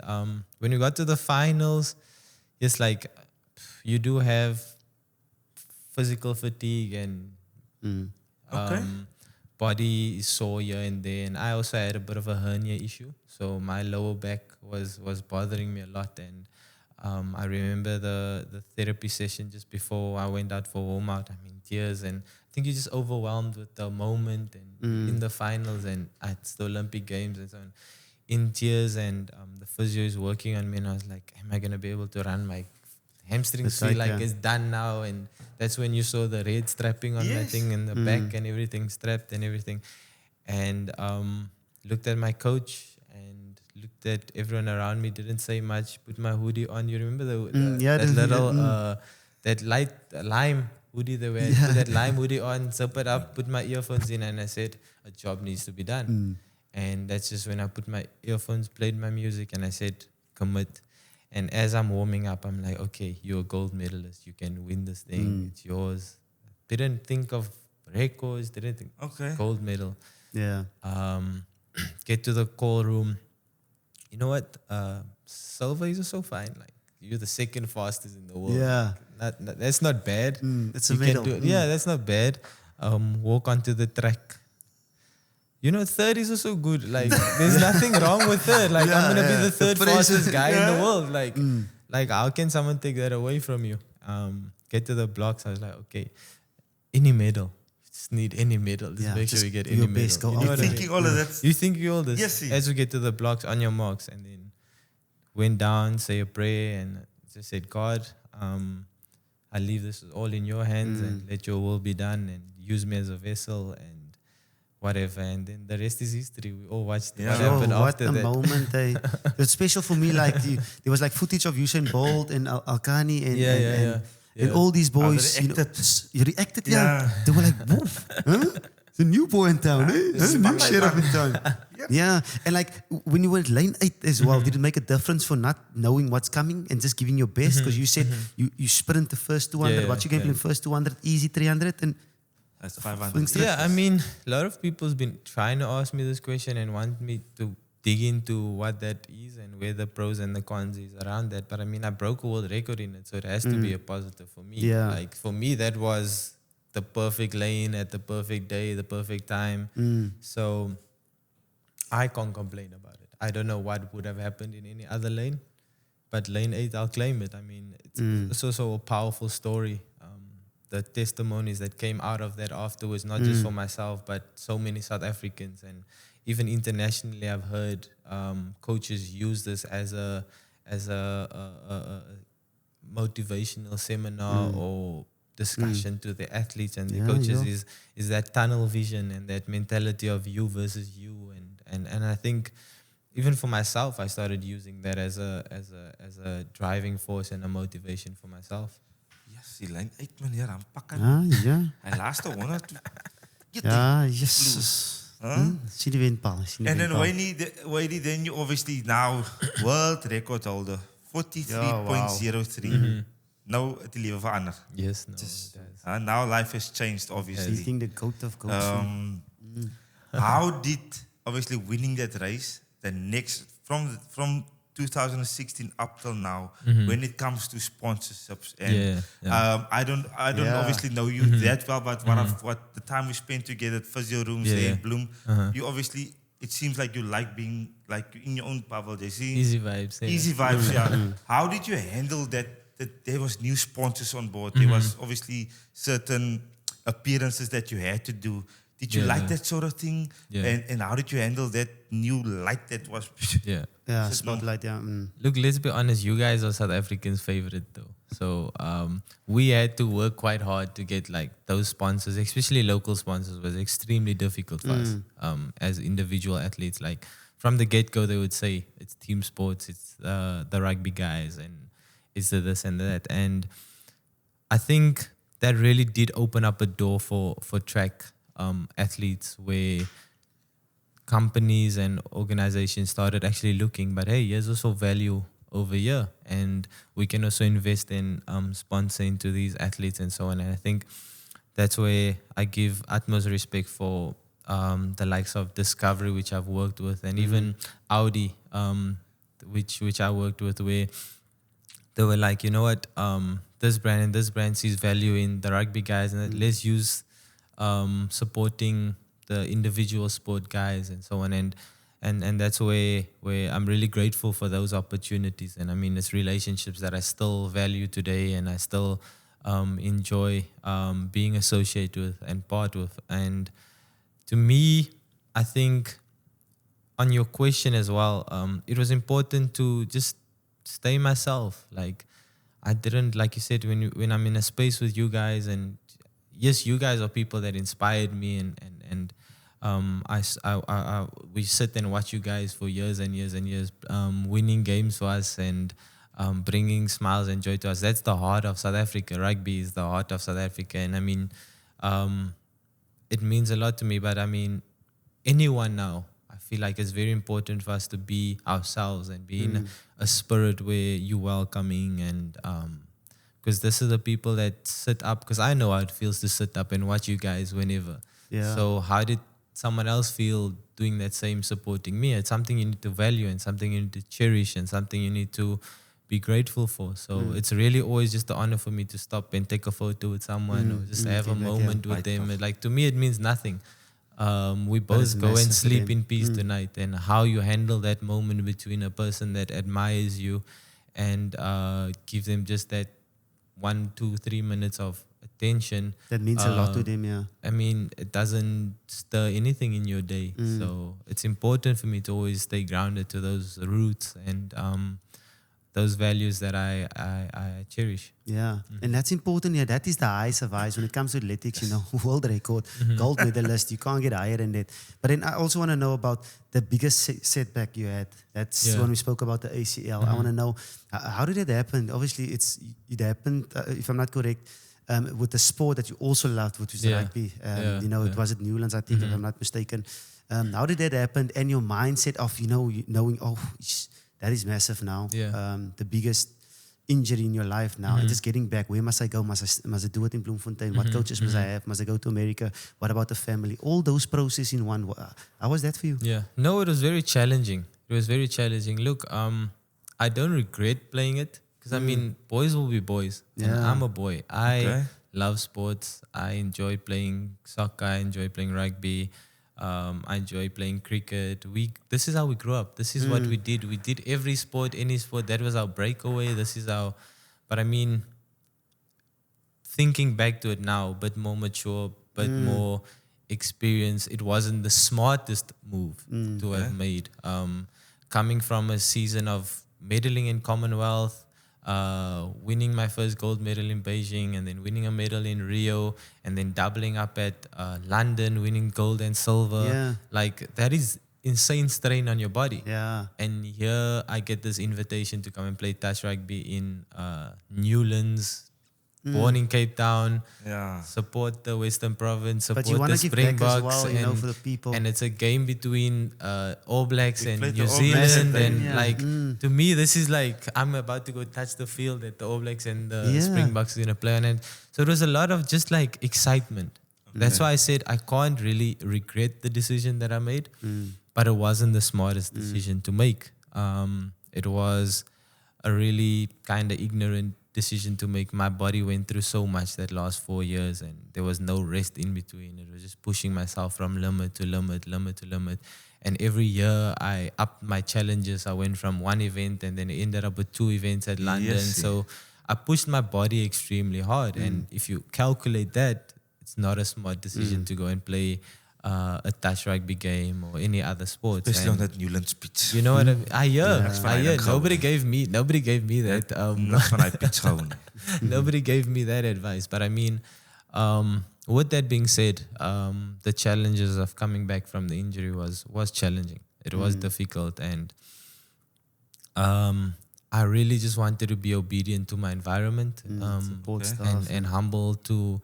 when we got to the finals, it's like you do have physical fatigue and body is sore here and there. And I also had a bit of a hernia issue. So my lower back was bothering me a lot. And I remember the therapy session just before I went out for warm out. I mean, tears, and I think you're just overwhelmed with the moment and in the finals and at the Olympic Games and so on. In tears, and the physio is working on me, and I was like, am I going to be able to run? My hamstrings feel like it's done now. And that's when you saw the red strapping on my thing and the back and everything strapped and everything. And looked at my coach and looked at everyone around me, didn't say much, put my hoodie on. You remember that light lime hoodie they wear? Put that lime hoodie on, zip it up, put my earphones in, and I said, a job needs to be done. And that's just when I put my earphones, played my music, and I said, commit. And as I'm warming up, I'm like, okay, you're a gold medalist. You can win this thing. It's yours. Didn't think of records. Didn't think gold medal. Yeah. Get to the call room. You know what? Silver is also fine. Like, you're the second fastest in the world. Yeah. That's not bad. It's a medal. Yeah, that's not bad. Walk onto the track. You know, third is also good. Like, there's nothing wrong with third. Like, I'm gonna be the third fastest guy in the world. Like, how can someone take that away from you? Get to the blocks. I was like, okay, any medal. Just need any medal. Just make sure you get any medal. You're thinking all of that. You think all this. Yes, as we get to the blocks, on your marks, and then went down, say a prayer, and just said, God, I leave this all in your hands, and let your will be done, and use me as a vessel, and whatever. And then the rest is history. We all watched what happened after that. What a moment. It was special for me. Like, there was like footage of Usain Bolt and Alkani and all these boys. You reacted, They were like, woof. Huh? It's a new boy in town, eh? This is New my sheriff man. in town. Yeah, and like when you were at lane 8 as well, did it make a difference for not knowing what's coming and just giving your best? Because you said you sprint the first 200, what's your game plan? First 200, easy 300, and That's 500. Yeah, I mean, a lot of people's been trying to ask me this question and want me to dig into what that is and where the pros and the cons is around that. But I mean, I broke a world record in it, so it has to be a positive for me. Yeah. Like for me, that was the perfect lane at the perfect day, the perfect time. So I can't complain about it. I don't know what would have happened in any other lane, but lane 8, I'll claim it. I mean, it's also a powerful story. The testimonies that came out of that afterwards, not just for myself, but so many South Africans, and even internationally, I've heard coaches use this as a motivational seminar or discussion to the athletes and the coaches. Is that tunnel vision and that mentality of you versus you, and I think even for myself, I started using that as a driving force and a motivation for myself. Yes, die lyn uit meneer, dan pak hy. yeah. Hy laaste 100 toe. Yeah, yes. See the windpaal. And then Wayde, then you obviously now world record holder, 43.03. Now het die lewe verander. Yes, no, it does. Now life has changed, You obviously. think the goat of goats. How did obviously winning that race, the next from 2016 up till now, when it comes to sponsorships, and I don't obviously know you that well, but what the time we spent together at physio rooms there in Bloem, you obviously, it seems like you like being like in your own bubble. They see Easy vibes. Yeah. easy vibes. Yeah. How did you handle that there was new sponsors on board? There was obviously certain appearances that you had to do. Did you like that sort of thing? Yeah. And how did you handle that new light that was? Yeah. Spotlight, yeah. Look, let's be honest. You guys are South Africans' favorite, though. So we had to work quite hard to get like those sponsors, especially local sponsors. Was extremely difficult for us as individual athletes. Like from the get-go, they would say it's team sports, it's the rugby guys, and it's the this and that. And I think that really did open up a door for track athletes, where companies and organizations started actually looking, but hey, there's also value over here, and we can also invest in sponsoring to these athletes and so on. And I think that's where I give utmost respect for the likes of Discovery, which I've worked with, and even Audi, which I worked with, where they were like, you know what, this brand and this brand sees value in the rugby guys, and let's use supporting the individual sport guys and so on, and that's where I'm really grateful for those opportunities. And I mean, it's relationships that I still value today, and I still enjoy being associated with and part with. And to me, I think on your question as well, it was important to just stay myself. Like I didn't, like you said, when I'm in a space with you guys, and yes, you guys are people that inspired me, and we sit and watch you guys for years and years and years, winning games for us and bringing smiles and joy to us. That's the heart of South Africa. Rugby is the heart of South Africa, and I mean, it means a lot to me. But I mean, anyone now, I feel like it's very important for us to be ourselves and be in a spirit where you're welcoming, and because this is the people that sit up, because I know how it feels to sit up and watch you guys whenever. Yeah. So how did someone else feel doing that same, supporting me? It's something you need to value, and something you need to cherish, and something you need to be grateful for. So it's really always just an honor for me to stop and take a photo with someone, or just have a moment with them. Like to me, it means nothing. We both go and sleep in peace tonight, and how you handle that moment between a person that admires you and give them just that 1, 2, 3 minutes of attention. That means a lot to them, yeah. I mean, it doesn't stir anything in your day. So it's important for me to always stay grounded to those roots and those values that I cherish. Yeah, and that's important. Yeah, that is the highest of highs when it comes to athletics. You know, world record, gold medalist. You can't get higher than that. But then I also want to know about the biggest setback you had. That's when we spoke about the ACL. I want to know how did it happen? Obviously, it happened. If I'm not correct, with the sport that you also loved, which was rugby. It was at Newlands, I think, if I'm not mistaken. How did that happen? And your mindset of, knowing, that is massive now. Yeah. The biggest injury in your life now. And just getting back, where must I go? Must I do it in Bloemfontein? What coaches must I have? Must I go to America? What about the family? All those processes in one. How was that for you? Yeah. No, it was very challenging. It was very challenging. Look, I don't regret playing it because, I mean, boys will be boys. And I'm a boy. I love sports. I enjoy playing soccer. I enjoy playing rugby. I enjoy playing cricket. This is how we grew up. This is what we did. We did every sport, any sport. That was our breakaway. But I mean, thinking back to it now, but more mature, but more experience, it wasn't the smartest move to have made. Coming from a season of medaling in Commonwealth, winning my first gold medal in Beijing, and then winning a medal in Rio, and then doubling up at London, winning gold and silver. Yeah. Like, that is insane strain on your body. Yeah. And here I get this invitation to come and play touch rugby in Newlands, born in Cape Town, support the Western Province, support But you want the to give back as Springboks, well, for the people. and it's a game between All Blacks and played New the All Blacks Zealand, and and to me, this is like I'm about to go touch the field that the All Blacks and the Springboks are gonna play on it. So it was a lot of just like excitement. That's why I said I can't really regret the decision that I made, but it wasn't the smartest decision to make. It was a really kind of ignorant decision to make. My body went through so much that last 4 years, and there was no rest in between. It was just pushing myself from limit to limit, limit to limit. And every year I upped my challenges. I went from one event and then I ended up with 2 events at London. So I pushed my body extremely hard. And if you calculate that, it's not a smart decision to go and play a touch rugby game or any other sports. Especially on that Newlands pitch. You know what I mean? I hear. fine. Nobody gave me that. That's when I pitch home. Nobody gave me that advice. But I mean, with that being said, the challenges of coming back from the injury was challenging. It was difficult, and I really just wanted to be obedient to my environment, Support staff. and humble to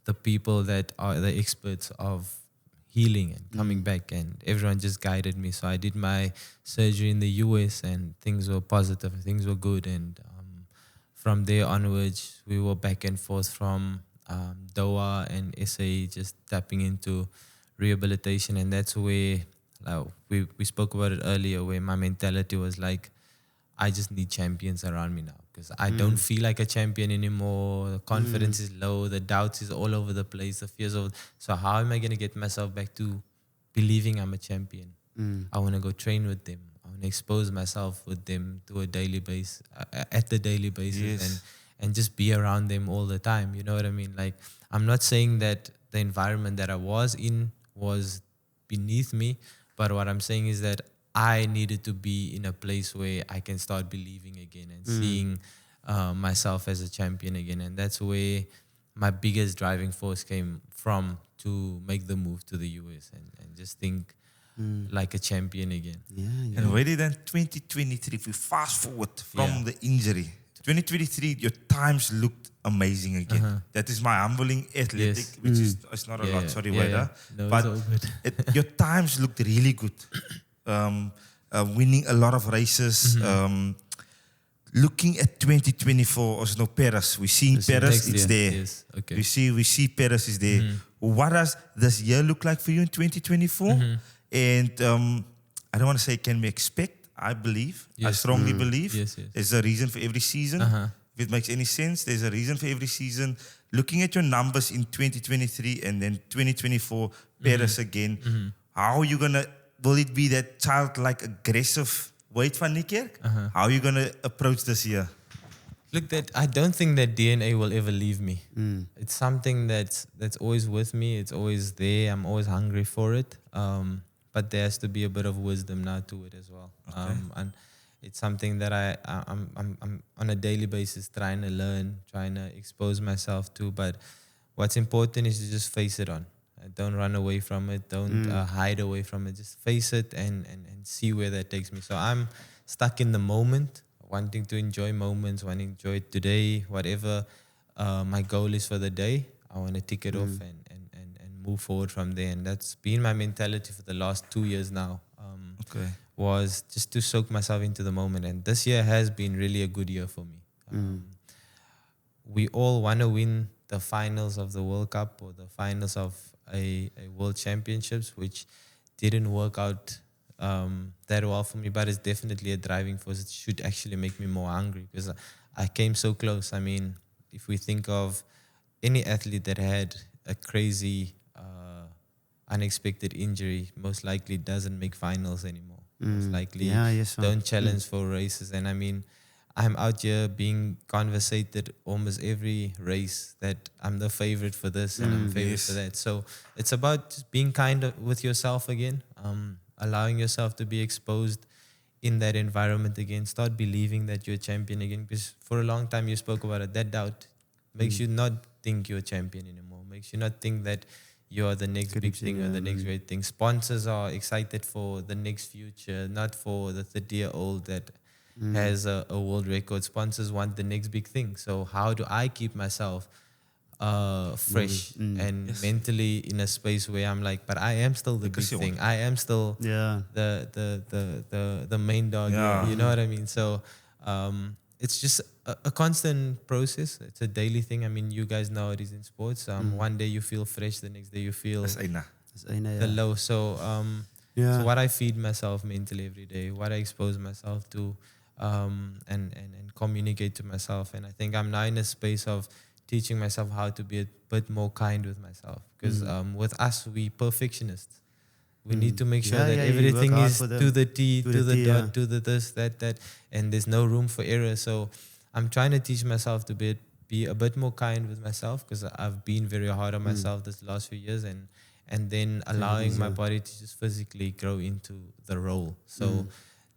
the people that are the experts of healing and coming back, and everyone just guided me. So I did my surgery in the US, and things were positive, things were good, and from there onwards we were back and forth from Doha and SA, just tapping into rehabilitation. And that's where we spoke about it earlier, where my mentality was like, I just need champions around me now, because I don't feel like a champion anymore. The confidence is low. The doubts is all over the place. The fears of, so how am I going to get myself back to believing I'm a champion? I want to go train with them. I want to expose myself with them to a daily basis, at the daily basis, and just be around them all the time. You know what I mean? Like, I'm not saying that the environment that I was in was beneath me, but what I'm saying is that I needed to be in a place where I can start believing again and seeing myself as a champion again. And that's where my biggest driving force came from, to make the move to the US and just think like a champion again. And where did then 2023, if we fast forward from the injury, 2023, your times looked amazing again. That is my humbling athletic, which is it's not a lot, sorry, Wayde. No, but it's all good. your times looked really good. Winning a lot of races. Looking at 2024, as no Paris, we see Paris, it's there. Yes. Okay. We see Paris is there. What does this year look like for you in 2024? And I don't want to say can we expect. I believe, I strongly believe, there's a reason for every season. If it makes any sense, there's a reason for every season. Looking at your numbers in 2023 and then 2024, Paris again, how are you going to, will it be that childlike, aggressive Wayde Van Niekerk? How are you going to approach this year? Look, that I don't think that DNA will ever leave me. It's something that's always with me. It's always there. I'm always hungry for it. But there has to be a bit of wisdom now to it as well. And it's something that I'm on a daily basis trying to learn, trying to expose myself to. But what's important is to just face it on. Don't run away from it. Don't hide away from it. Just face it and see where that takes me. So I'm stuck in the moment, wanting to enjoy moments, wanting to enjoy it today, whatever my goal is for the day. I want to tick it off and move forward from there. And that's been my mentality for the last 2 years now. Was just to soak myself into the moment. And this year has been really a good year for me. We all want to win the finals of the World Cup or the finals of a World Championships, which didn't work out that well for me, but it's definitely a driving force. It should actually make me more hungry because I came so close. I mean, if we think of any athlete that had a crazy, unexpected injury, most likely doesn't make finals anymore. Most likely don't challenge for races. And I mean, I'm out here being conversated almost every race that I'm the favorite for this and I'm favorite for that. So it's about just being kind with yourself again, allowing yourself to be exposed in that environment again. Start believing that you're a champion again, because for a long time you spoke about it. That doubt makes you not think you're a champion anymore, makes you not think that you're the next big thing or the next great thing. Sponsors are excited for the next future, not for the 30-year-old that has a world record. Sponsors want the next big thing. So how do I keep myself fresh and mentally in a space where I'm like, but I am still the big thing. I am still the main dog. Yeah. You know what I mean? So it's just a constant process. It's a daily thing. I mean, you guys know it is in sports. One day you feel fresh, the next day you feel the low. So so what I feed myself mentally every day, what I expose myself to, and communicate to myself. And I think I'm now in a space of teaching myself how to be a bit more kind with myself. Because with us, we perfectionists. We need to make sure that everything is to the T, to the dot, to the this, that, and there's no room for error. So I'm trying to teach myself to be a bit more kind with myself, because I've been very hard on myself this last few years, and then allowing my body to just physically grow into the role. So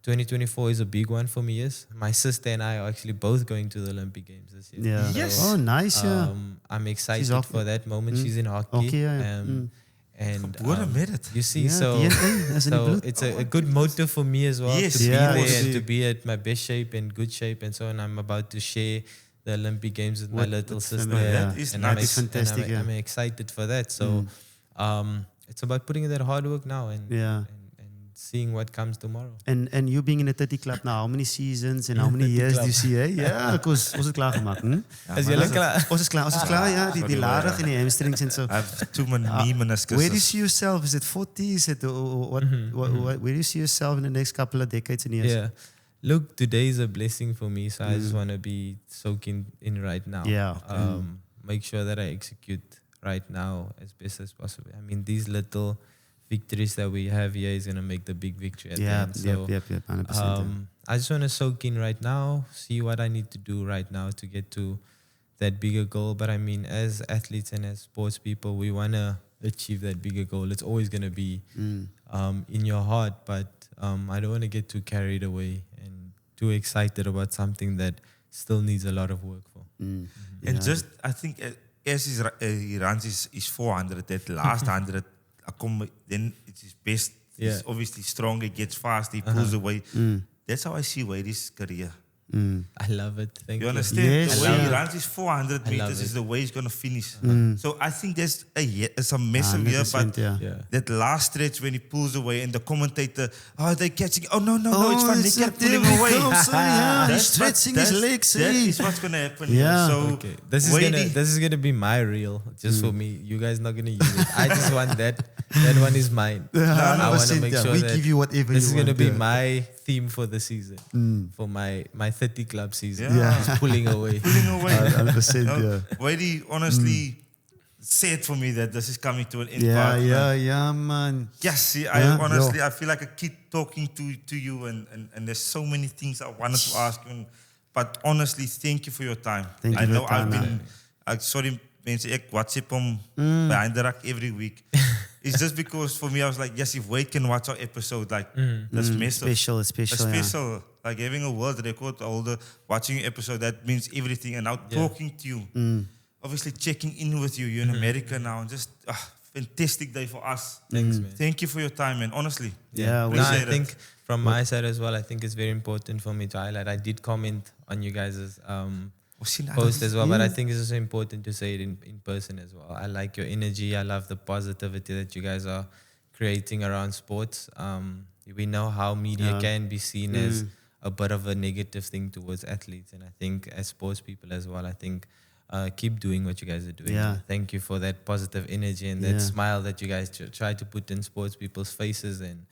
2024 is a big one for me. Yes, my sister and I are actually both going to the Olympic Games this year. Yeah. Yes. Oh, nice. I'm excited for that moment. She's in hockey. And you see, so it's a good motive for me as well to be there and to be at my best shape and good shape and so on. I'm about to share the Olympic Games with my little sister. That is fantastic. I'm excited for that. So it's about putting in that hard work now and seeing what comes tomorrow. And you being in a 30 club now, how many seasons and how many years do you see? Ja, ons het klaar gemaakt. Is jullie klaar? Ons is klaar, ja. Die larig en die hamstrings en zo. I have too many meniscus. Where do you see yourself? Is it 40? Is it where do you see yourself in the next couple of decades and years? Yeah. Look, today is a blessing for me, so I just want to be soaking in right now. Yeah. Make sure that I execute right now as best as possible. I mean, these little victories that we have here is going to make the big victory at the end. So, 100%. I just want to soak in right now, see what I need to do right now to get to that bigger goal. But I mean, as athletes and as sports people, we want to achieve that bigger goal. It's always going to be in your heart, but I don't want to get too carried away and too excited about something that still needs a lot of work for. And just, I think, as he runs his 400, that last 100, then it's his best. He's obviously strong, he gets fast, he pulls away. That's how I see Wayde's career. I love it. Thank you. You understand? Yes. The way he runs his 400 meters is the way he's going to finish. So I think there's a massive year, but that last stretch when he pulls away and the commentator, they're catching. Oh, no, it's Van Niekerk pulling away. He's stretching his legs. That is what's going to happen. Yeah. So this is gonna be my reel, just for me. You guys not going to use it. I just want that. That one is mine. I want to make sure we that give you whatever this you is going to want, be my theme for the season, for my 30 club season. Just pulling away. 100%, Wayde honestly said for me that this is coming to an end. Yeah, man. Yes, see, I feel like a kid talking to you, and there's so many things I wanted to ask you. But honestly, thank you for your time. Thank you for your time, sorry, mensen, ek WhatsApp hom behind the rack every week. It's just because for me, I was like, yes, if Wayde can watch our episode, like, that's massive. Special. Like having a world record holder watching your episode, that means everything. And now talking to you, obviously checking in with you. You're in America now, and just fantastic day for us. Thanks, man. Thank you for your time, man. Honestly. I think from my side as well, I think it's very important for me to highlight. I did comment on you guys' post as well. But I think it's also important to say it in person as well. I like your energy. I love the positivity that you guys are creating around sports. We know how media can be seen as a bit of a negative thing towards athletes, and I think as sports people as well, I think keep doing what you guys are doing. Yeah. Thank you for that positive energy and that smile that you guys try to put in sports people's faces, and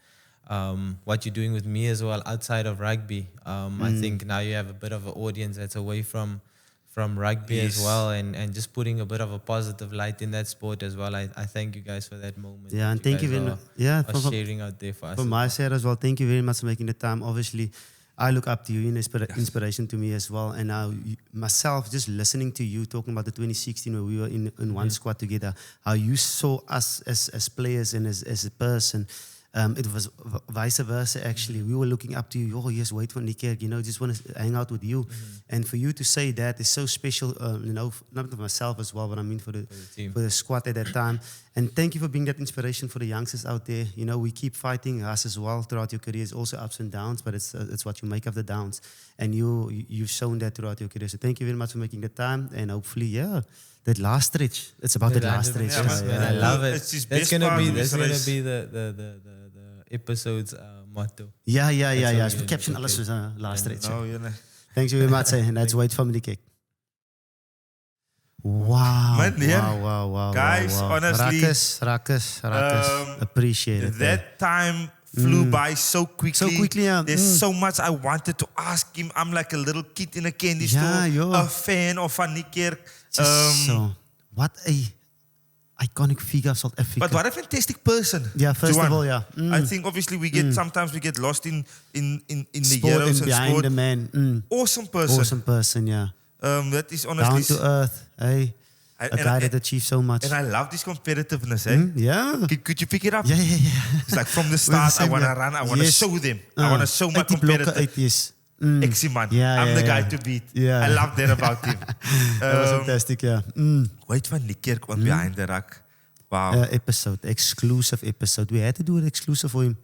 what you're doing with me as well outside of rugby. I think now you have a bit of an audience that's away from rugby as well, and just putting a bit of a positive light in that sport as well. I thank you guys for that moment. Yeah, and thank you very much. For sharing out there for us. From my side as well, thank you very much for making the time. Obviously, I look up to you, inspiration to me as well. And now myself, just listening to you talking about the 2016 where we were in one squad together, how you saw us as players and as a person. It was vice versa, actually. We were looking up to you. Oh, yes, Wayde Van Niekerk, just want to hang out with you. And for you to say that is so special, not for myself as well, but I mean for the squad at that time. And thank you for being that inspiration for the youngsters out there. We keep fighting, us as well, throughout your careers, also ups and downs, but it's what you make of the downs. And you've shown that throughout your career. So thank you very much for making the time. And hopefully, that last stretch. It's about that last stretch. I love it. That's gonna be the episode's motto. Yeah. Caption alles is last stretch. Thanks very much. And that's Wayde Van Niekerk. Wow. Guys, honestly. Rakus. Appreciate it. That time flew by so quickly. So quickly, yeah. There's so much I wanted to ask him. I'm like a little kid in a candy store. A fan of Van Niekerk. What a iconic figure of South Africa. But what a fantastic person. Yeah, first Juan. of all, yeah. I think obviously sometimes we get lost in the sport heroes and behind sport. the man. Awesome person. Yeah. That is honestly down to earth, hey. A guy that achieved so much. And I love this competitiveness, eh? Yeah. Could you pick it up? Yeah. It's like from the start, I want to run, I want to show them. I want to show my competitor. Eximan. I'm the guy to beat. Yeah. I love that about him. That was fantastic, yeah. Wayde Van Niekerk on Behind the Ruck. Wow. Exclusive episode. We had to do an exclusive for him.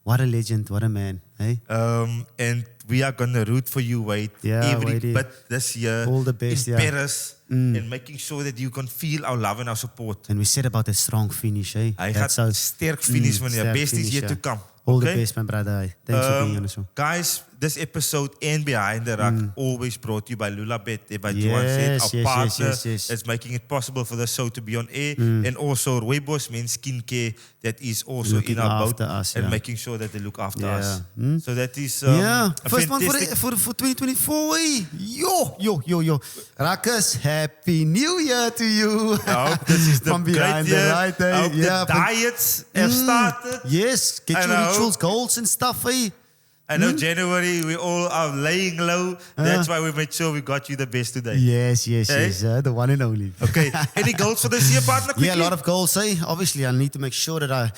What a legend, what a man. Hey? And we are going to root for you, Wayde. Every bit this year. All the best, in Paris. And making sure that you can feel our love and our support. And we said about a strong finish. Hey? Hy gaat sterk finish, meneer. Best is yet to come. All the best, my brother. Thanks for being on the show. Guys, this episode and Behind the Ruck always brought to you by Lulabet, by Juan said, our partner that's making it possible for the show to be on air. And also Rooibos Men's Skincare that is also looking in our boat us, and making sure that they look after us. So that is first one for 2024. Yo. Rakus, Happy New Year to you. I hope this is the from behind great year. the right. I hope the diets have started. Yes, get your rituals, goals and stuff. I know January we all are laying low. That's why we made sure we got you the best today. Yes. The one and only. Okay. Any goals for this year, partner? Quickly? Yeah, a lot of goals. Obviously, I need to make sure that I,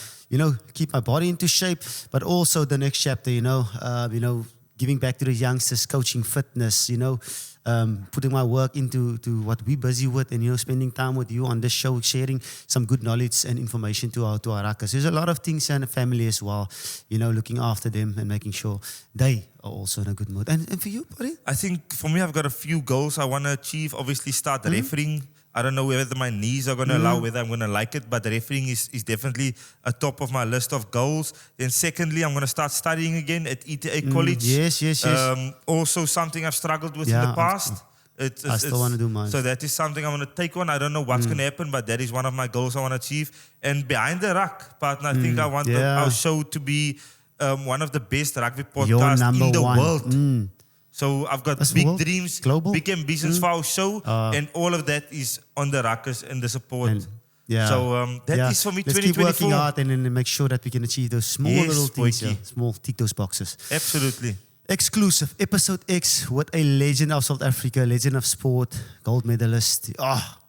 keep my body into shape, but also the next chapter, giving back to the youngsters, coaching fitness, putting my work into what we're busy with, and spending time with you on this show, sharing some good knowledge and information to our Rakas. There's a lot of things in the family as well, looking after them and making sure they are also in a good mood. And for you, buddy? I think for me, I've got a few goals I want to achieve. Obviously, start refereeing. I don't know whether my knees are going to allow, whether I'm going to like it, but refereeing is definitely a top of my list of goals. Then secondly, I'm going to start studying again at ETA College. Yes. Also something I've struggled with in the past. I still want to do mine. So that is something I'm going to take on. I don't know what's going to happen, but that is one of my goals I want to achieve. And Behind the Ruck, partner, I think I want our show to be one of the best rugby podcasts in the world. So I've got big dreams, big ambitions for our show, and all of that is on the Ruckers and the support. So that is for me. Let's 2024. keep working hard and then make sure that we can achieve those small little things. Small, tick those boxes. Absolutely. Exclusive, episode X with a legend of South Africa, legend of sport, gold medalist.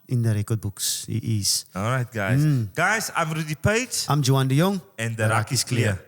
In the record books, he is. All right, guys. Guys, I'm Rudy Page. I'm Juan de Jong. And the Ruck is clear.